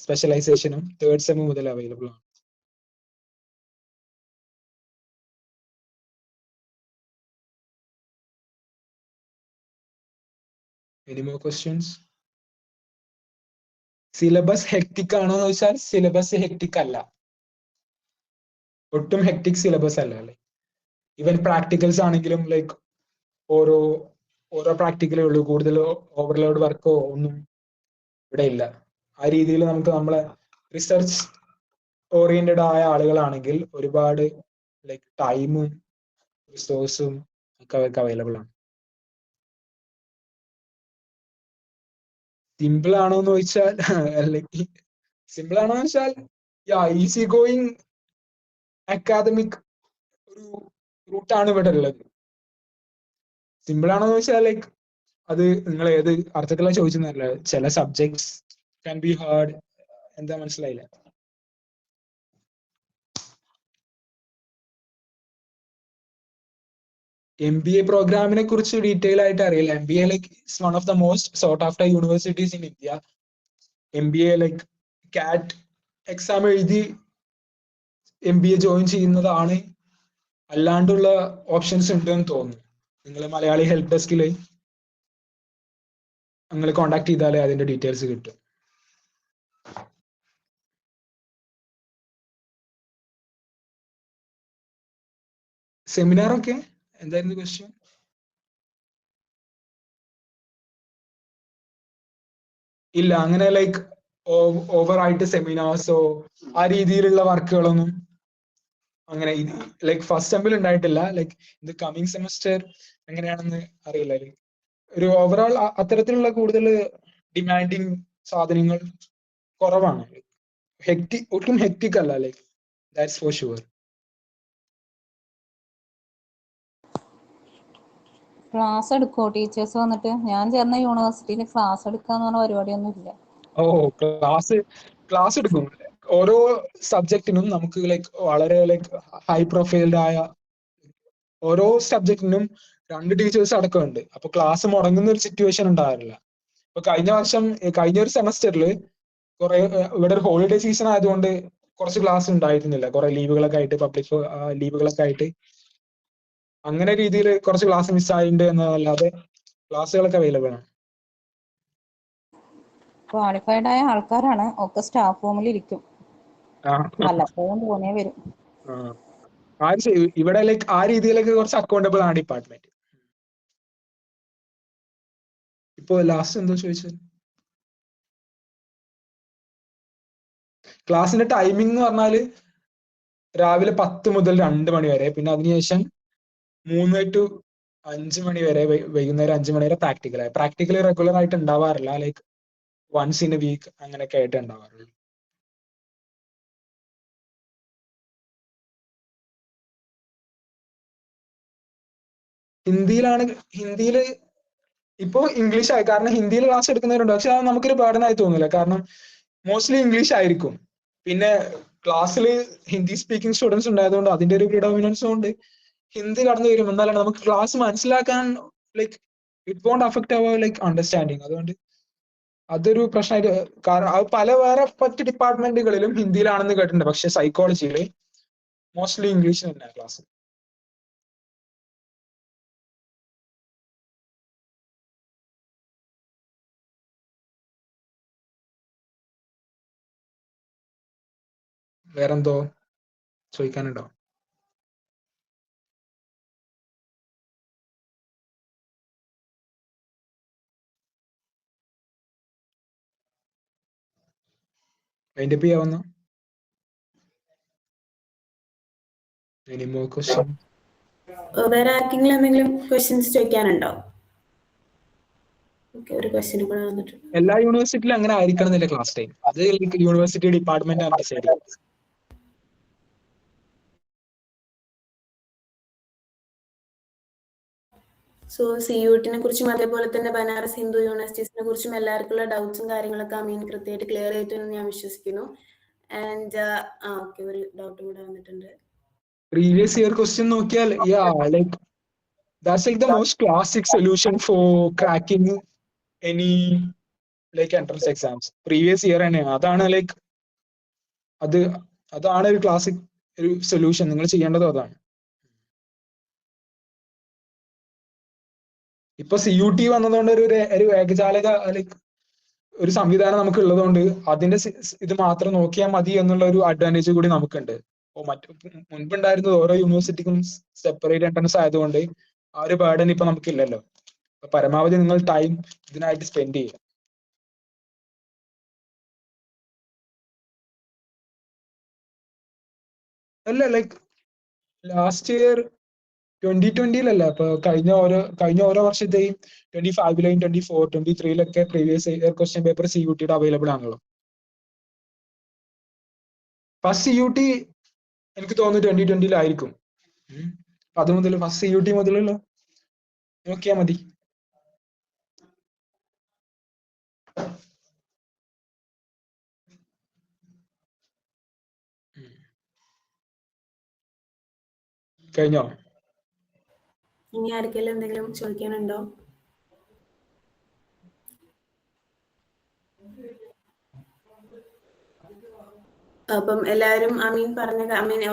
സ്പെഷ്യലൈസേഷനും 3rd സെം മുതൽ അവൈലബിൾ ആണ്. Any more questions? Syllabus hectic ആണോ എന്ന് ചോദിച്ചാൽ സിലബസ് ഹെക്ടിക് അല്ല, ഒട്ടും ഹെക്ടിക് സിലബസ് അല്ല. ലൈക്ക് ഈവൻ പ്രാക്ടിക്കൽസ് ആണെങ്കിലും ലൈക്ക് ഓരോ ഓരോ പ്രാക്ടിക്കലേ ഉള്ളൂ, കൂടുതൽ ഓവർലോഡ് വർക്കോ ഒന്നും ഇവിടെ ഇല്ല. ആ രീതിയിൽ നമുക്ക് നമ്മളെ റിസർച്ച് ഓറിയന്റഡ് ആയ ആളുകളാണെങ്കിൽ ഒരുപാട് ലൈക്ക് ടൈമും റിസോഴ്സും ഒക്കെ അവർക്ക് അവൈലബിൾ ആണ്. സിമ്പിൾ ആണോ എന്ന് ചോദിച്ചാൽ അല്ലെങ്കിൽ സിമ്പിൾ ആണോ എന്ന് വെച്ചാൽ ഈസി ഗോയിങ് അക്കാദമിക് ഒരു റൂട്ടാണ് ഇവിടെ ഉള്ളത്. സിമ്പിൾ ആണോ എന്ന് വെച്ചാൽ ലൈക്ക് അത് നിങ്ങൾ ഏത് അർത്ഥത്തിലാണ് ചോദിച്ചെന്നല്ല, ചില സബ്ജക്ട്സ് ക്യാൻ ബി ഹാർഡ്. എന്താ മനസ്സിലായില്ല? MBA പ്രോഗ്രാമിനെ കുറിച്ച് ഡീറ്റെയിൽ ആയിട്ട് അറിയില്ല. MBA like it's one of the most sought after universities in India. MBA like CAT exam എഴുതി MBA ജോയിൻ ചെയ്യുന്നതാണ്. അല്ലാണ്ടുള്ള ഓപ്ഷൻസ് ഉണ്ടെന്ന് തോന്നുന്നു. നിങ്ങൾ മലയാളി ഹെൽപ്പ് ഡെസ്കിൽ നിങ്ങൾ കോൺടാക്ട് ചെയ്താലേ അതിന്റെ ഡീറ്റെയിൽസ് കിട്ടും. സെമിനാർ ഒക്കെ എന്തായിരുന്നു ക്വസ്റ്റ്യൻ? ഇല്ല, അങ്ങനെ ലൈക്ക് ഓവർ ആയിട്ട് സെമിനാർസോ ആ രീതിയിലുള്ള വർക്കുകളൊന്നും അങ്ങനെ ലൈക്ക് ഫസ്റ്റ് സെമ്മിൽ ഉണ്ടായിട്ടില്ല. ലൈക്ക് ഇത് കമ്മിങ് സെമസ്റ്റർ എങ്ങനെയാണെന്ന് അറിയില്ല. ഒരു ഓവറോൾ അത്തരത്തിലുള്ള കൂടുതൽ ഡിമാൻഡിങ് സാധനങ്ങൾ കുറവാണ്. ഒട്ടും ഹെക്ടിക് അല്ല, like that's for sure. Class എടുക്കുമോ ടീച്ചേഴ്സ് വന്നിട്ട്? ഞാൻ ചേർന്ന യൂണിവേഴ്സിറ്റിയിൽ ക്ലാസ് എടുക്കാന്ന് പറഞ്ഞ പരിപാടിയൊന്നും ഇല്ല. ക്ലാസ് എടുക്കും. ഓരോ സബ്ജക്റ്റിനും നമുക്ക് ലൈക്ക് വളരെ ലൈക്ക് ഹൈ പ്രൊഫൈൽഡ് ആയ ഓരോ സബ്ജക്റ്റിനും 2 ടീച്ചേഴ്സ് അടക്കമുണ്ട്. അപ്പൊ ക്ലാസ് മുടങ്ങുന്ന ഒരു സിറ്റുവേഷൻ ഉണ്ടാകാറില്ല. ഇപ്പൊ കഴിഞ്ഞ ഒരു സെമസ്റ്ററിൽ കുറെ ഇവിടെ ഒരു ഹോളിഡേ സീസൺ ആയതുകൊണ്ട് കുറച്ച് ക്ലാസ് ഉണ്ടായിരുന്നില്ല. കുറെ ലീവുകളൊക്കെ ആയിട്ട്, പബ്ലിക് ലീവുകളൊക്കെ ആയിട്ട് അങ്ങനെ രീതിയിൽ കുറച്ച് ക്ലാസ് മിസ്സായിട്ടുണ്ട് എന്നതല്ലാതെ ക്ലാസ്സുകളൊക്കെ അവൈലബിൾ ആണ്. ക്വാളിഫൈഡ് ആയ ആൾക്കാരാണ്, ഒക്കെ സ്റ്റാഫ് റൂമിൽ ഇരിക്കും. വല്ലപ്പോഴും തോന്നിയേ വരും. ഇവിടെ ലൈക്ക് ആ രീതിയിലൊക്കെ കുറച്ച് അക്കൗണ്ടബിൾ ആണ് ഡിപ്പാർട്ട്മെന്റ്. ഇപ്പൊ ലാസ്റ്റ് എന്തോ ചോദിച്ചത്? ക്ലാസ്സിന്റെ ടൈമിംഗ് എന്ന് പറഞ്ഞാല് രാവിലെ 10 മുതൽ 2 മണി വരെ, പിന്നെ അതിനുശേഷം 3 to 5 മണി വരെ, വൈകുന്നേരം 5 മണി വരെ പ്രാക്ടിക്കൽ റെഗുലർ ആയിട്ട് ഉണ്ടാവാറില്ല. Like once in a week അങ്ങനെയൊക്കെ ആയിട്ട് ഉണ്ടാവാറുള്ളൂ. ഹിന്ദിയിൽ ഇപ്പോ ഇംഗ്ലീഷ് ആയി, കാരണം ഹിന്ദിയിൽ ക്ലാസ് എടുക്കുന്നവരുണ്ട്. പക്ഷെ അത് നമുക്കൊരു ബർഡനായി തോന്നില്ല, കാരണം മോസ്റ്റ്ലി ഇംഗ്ലീഷ് ആയിരിക്കും. പിന്നെ ക്ലാസ്സിൽ ഹിന്ദി സ്പീക്കിംഗ് സ്റ്റുഡൻസ് ഉണ്ടായതുകൊണ്ട് അതിന്റെ ഒരു പ്രിഡോമിനൻസ് കൊണ്ട് ഹിന്ദി കടന്നു വരും. എന്നാലും നമുക്ക് ക്ലാസ് മനസ്സിലാക്കാൻ like it won't affect our like understanding. അതുകൊണ്ട് അതൊരു പ്രശ്നമായിട്ട്, കാരണം അത് വേറെ മറ്റ് ഡിപ്പാർട്ട്മെന്റുകളിലും ഹിന്ദിയിലാണെന്ന് കേട്ടിട്ടുണ്ട്. പക്ഷെ സൈക്കോളജിയിൽ മോസ്റ്റ്ലി ഇംഗ്ലീഷ് തന്നെ ക്ലാസ്. വേറെന്തോ ചോദിക്കാനുണ്ടോ? അതിന്റെ ചെയ്യാവുന്ന Any more questions? വേറെ ആർക്കെങ്കിലും എന്തെങ്കിലും ക്വസ്റ്റ്യൻസ് ചോദിക്കാനുണ്ടോ? ഒരു ക്വസ്റ്റ്യൻ കൂടെ വന്നിട്ടുണ്ട്. എല്ലാ യൂണിവേഴ്സിറ്റിയിലും അങ്ങനെ ആയിരിക്കണം എന്നില്ല ക്ലാസ് ടൈം. അത് യൂണിവേഴ്സിറ്റി ഡിപ്പാർട്ട്മെന്റ് ആണ് ഡിസൈഡ് ചെയ്യുന്നത്. സോ CUT-നെ കുറിച്ചും അതേപോലെ തന്നെ ബനാറസ് ഹിന്ദു യൂണിവേഴ്സിറ്റീസിനെ കുറിച്ചും എല്ലാവർക്കുള്ള ഡൗട്ട്സും കാര്യങ്ങളൊക്കെ അമീൻ കൃത്യമായിട്ട് ക്ലിയർ ചെയ്തിട്ടെന്ന് ഞാൻ വിശ്വസിക്കുന്നു. ആൻഡ് ഓക്കെ, ഒരു ഡൗട്ട് കൂടെ വന്നിട്ടുണ്ട്. പ്രീവിയസ് ഇയർ ക്വസ്റ്റ്യൻ നോക്കിയാൽ like that's like the most classic solution for cracking any like entrance exams. Previous year തന്നെയാണ്. അതാണ് ലൈക്ക് അതാണ് ഒരു ക്ലാസിക് ഒരു സൊല്യൂഷൻ. നിങ്ങൾ ചെയ്യേണ്ടതും അതാണ്. ഇപ്പൊ CUT വന്നതുകൊണ്ട് ഒരു ഏകജാലക ലൈക്ക് ഒരു സംവിധാനം നമുക്ക് ഉള്ളതുകൊണ്ട് അതിന്റെ ഇത് മാത്രം നോക്കിയാൽ മതി എന്നുള്ള ഒരു അഡ്വാൻറ്റേജ് കൂടി നമുക്കുണ്ട്. മുൻപുണ്ടായിരുന്നത് ഓരോ യൂണിവേഴ്സിറ്റിക്കും സെപ്പറേറ്റ് എൻട്രൻസ് ആയതുകൊണ്ട് ആ ഒരു ബേർഡൻ ഇപ്പൊ നമുക്കില്ലല്ലോ. പരമാവധി നിങ്ങൾ ടൈം ഇതിനായിട്ട് സ്പെൻഡ് ചെയ്യുക. അല്ല, ലൈക്ക് ലാസ്റ്റ് ഇയർ 2020-ലല്ല, ഇപ്പൊ കഴിഞ്ഞ ഓരോ വർഷത്തെയും 25-ലെയും 24, 23-ലൊക്കെ previous year question paper CUT available ആണല്ലോ. ഫസ്റ്റ് CUT എനിക്ക് തോന്നുന്നു 2020-ലായിരിക്കും. അത് മുതൽ ഫസ്റ്റ് CUT മുതലുള്ള നോക്കിയാൽ മതി. കഴിഞ്ഞോ? ഇനി ആർക്കെങ്കിലും എന്തെങ്കിലും ചോദിക്കാനുണ്ടോ? അപ്പം എല്ലാവരും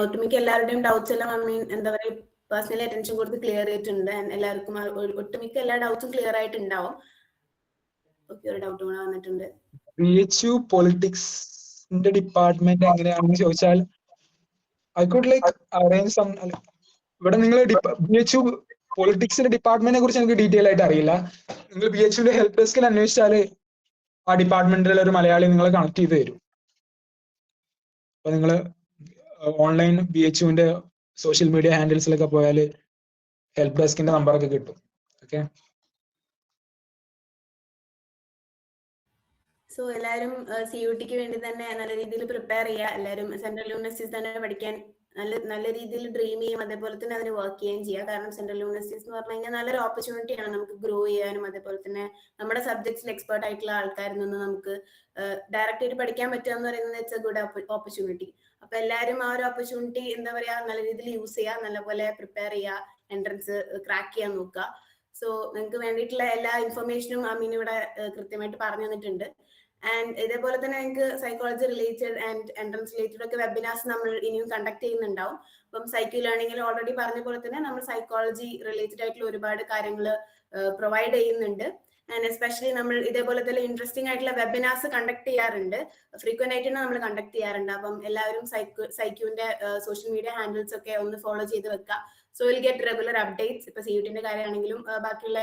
ഒട്ടുമിക്ക എല്ലാവരുടെയും ഡൗട്ട്സ് എല്ലാം എന്താ പറയുക പേഴ്സണലി അറ്റൻഷൻ കൊടുത്ത് ക്ലിയർ ചെയ്തിട്ടുണ്ട്. എല്ലാവർക്കും ഒട്ടുമിക്ക എല്ലാ ഡൗട്ട്സും ക്ലിയർ ആയിട്ടുണ്ടാവും. ഓക്കെ, ഒരു ഡൗട്ട് കൂടെ വന്നിട്ടുണ്ട്. BHU പൊളിറ്റിക്സിന്റെ ഡിപ്പാർട്ട്മെന്റ് എങ്ങനെയാണെന്ന് ചോദിച്ചാൽ I could like arrange some. ഇവിടെ നിങ്ങൾ BHU പൊളിറ്റിക്സിന്റെ ഡിപ്പാർട്ട്മെന്റിനെ കുറിച്ച് എനിക്ക് ഡീറ്റെയിൽ ആയിട്ട് അറിയില്ല. നിങ്ങൾ BHUന്റെ ഹെൽപ്പ് ഡെസ്കിൽ അന്വേഷിച്ചാൽ ആ ഡിപ്പാർട്ട്മെന്റിലുള്ള ഒരു മലയാളി നിങ്ങളെ കണക്ട് ചെയ്ത് തരും. അപ്പൊ നിങ്ങൾ ഓൺലൈൻ BHUന്റെ സോഷ്യൽ മീഡിയ ഹാൻഡിൽസിലൊക്കെ പോയാൽ ഹെൽപ്പ് ഡെസ്കിന്റെ നമ്പറൊക്കെ കിട്ടും. ഓക്കെ. സോ എല്ലാവരും CUTക്ക് വേണ്ടി തന്നെ നല്ല രീതിയിൽ പ്രിപ്പയർ ചെയ്യുക. എല്ലാവരും സെൻട്രൽ യൂണിവേഴ്സിറ്റീസ് തന്നെ പഠിക്കാൻ നല്ല രീതിയിൽ ഡ്രീം ചെയ്യും, അതേപോലെ തന്നെ അതിന് വർക്ക് ചെയ്യുകയും ചെയ്യുക. കാരണം സെൻട്രൽ യൂണിവേഴ്സിറ്റീസ് എന്ന് പറഞ്ഞു കഴിഞ്ഞാൽ നല്ലൊരു ഓപ്പർച്യൂണിറ്റിയാണ് നമുക്ക് ഗ്രോ ചെയ്യാനും, അതേപോലെ തന്നെ നമ്മുടെ സബ്ജക്ട്സിൽ എക്സ്പേർട്ട് ആയിട്ടുള്ള ആൾക്കാരിൽ നിന്ന് നമുക്ക് ഡയറക്റ്റ് ആയിട്ട് പഠിക്കാൻ പറ്റുക എന്ന് പറയുന്നത് ഇറ്റ്സ് എ ഗുഡ് ഓപ്പർച്യൂണിറ്റി. അപ്പൊ എല്ലാവരും ആ ഒരു ഓപ്പർച്യൂണിറ്റി എന്താ പറയാ നല്ല രീതിയിൽ യൂസ് ചെയ്യുക, നല്ലപോലെ പ്രിപ്പയർ ചെയ്യുക, എൻട്രൻസ് ക്രാക്ക് ചെയ്യാൻ നോക്കുക. സോ നിങ്ങൾക്ക് വേണ്ടിയിട്ടുള്ള എല്ലാ ഇൻഫർമേഷനും അമീൻ ഇവിടെ കൃത്യമായിട്ട് പറഞ്ഞു തന്നിട്ടുണ്ട്. ആൻഡ് ഇതേപോലെ തന്നെ നിങ്ങൾക്ക് psychology related and entrance related ഒക്കെ വെബിനാർസ് നമ്മൾ ഇനിയും കണ്ടക്ട് ചെയ്യുന്നുണ്ടാവും. അപ്പം സൈക്കോ ലേണിംഗിൽ ഓൾറെഡി പറഞ്ഞ പോലെ തന്നെ നമ്മൾ സൈക്കോളജി റിലേറ്റഡ് ആയിട്ടുള്ള ഒരുപാട് കാര്യങ്ങൾ പ്രൊവൈഡ് ചെയ്യുന്നുണ്ട്. ആൻഡ് എസ്പെഷ്യലി നമ്മൾ ഇതേപോലെ തന്നെ ഇൻട്രസ്റ്റിംഗ് ആയിട്ടുള്ള വെബിനാർസ് കണ്ടക്ട് ചെയ്യാറുണ്ട്, ഫ്രീക്വന്റ് ആയിട്ട് നമ്മൾ കണ്ടക്ട് ചെയ്യാറുണ്ട്. അപ്പം എല്ലാവരും സൈക്യൂന്റെ സോഷ്യൽ മീഡിയ ഹാൻഡിൽസ് ഒക്കെ ഒന്ന് ഫോളോ ചെയ്ത് വെക്കുക. So will get regular updates. ഇപ്പൊ CUTന്റെ കാര്യമാണെങ്കിലും ബാക്കിയുള്ള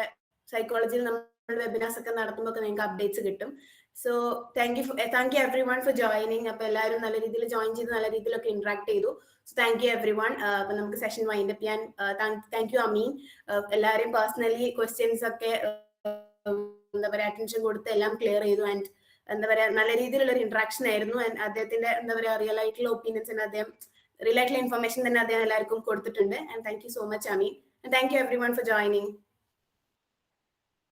സൈക്കോളജിയിൽ നമ്മൾ വെബിനാർസ് ഒക്കെ നടത്തുമ്പോൾ ഒക്കെ നിങ്ങൾക്ക് അപ്ഡേറ്റ്സ് കിട്ടും. So thank you everyone for joining. അപ്പൊ എല്ലാവരും നല്ല രീതിയിൽ ജോയിൻ ചെയ്ത് നല്ല രീതിയിലൊക്കെ ഇന്ററാക്ട് ചെയ്തു. So thank you every one. അപ്പൊ നമുക്ക് സെഷൻ വൈൻഡ് അപ്പ് ചെയ്യാൻ. താങ്ക് യു അമീൻ. എല്ലാവരും പേഴ്സണലി ക്വസ്റ്റ്യൻസ് ഒക്കെ എന്താ പറയാ അറ്റൻഷൻ കൊടുത്ത് എല്ലാം ക്ലിയർ ചെയ്തു. ആൻഡ് എന്താ പറയാ നല്ല രീതിയിലുള്ള ഒരു ഇന്ററാക്ഷൻ ആയിരുന്നു. ആൻഡ് അദ്ദേഹത്തിന്റെ എന്താ പറയാ റിയൽ ആയിട്ടുള്ള ഒപ്പീനിയൻസ് അദ്ദേഹം റിയൽ ആയിട്ടുള്ള ഇൻഫർമേഷൻ തന്നെ അദ്ദേഹം എല്ലാവർക്കും കൊടുത്തിട്ടുണ്ട്. And thank you so much Ameen. And thank you everyone for joining.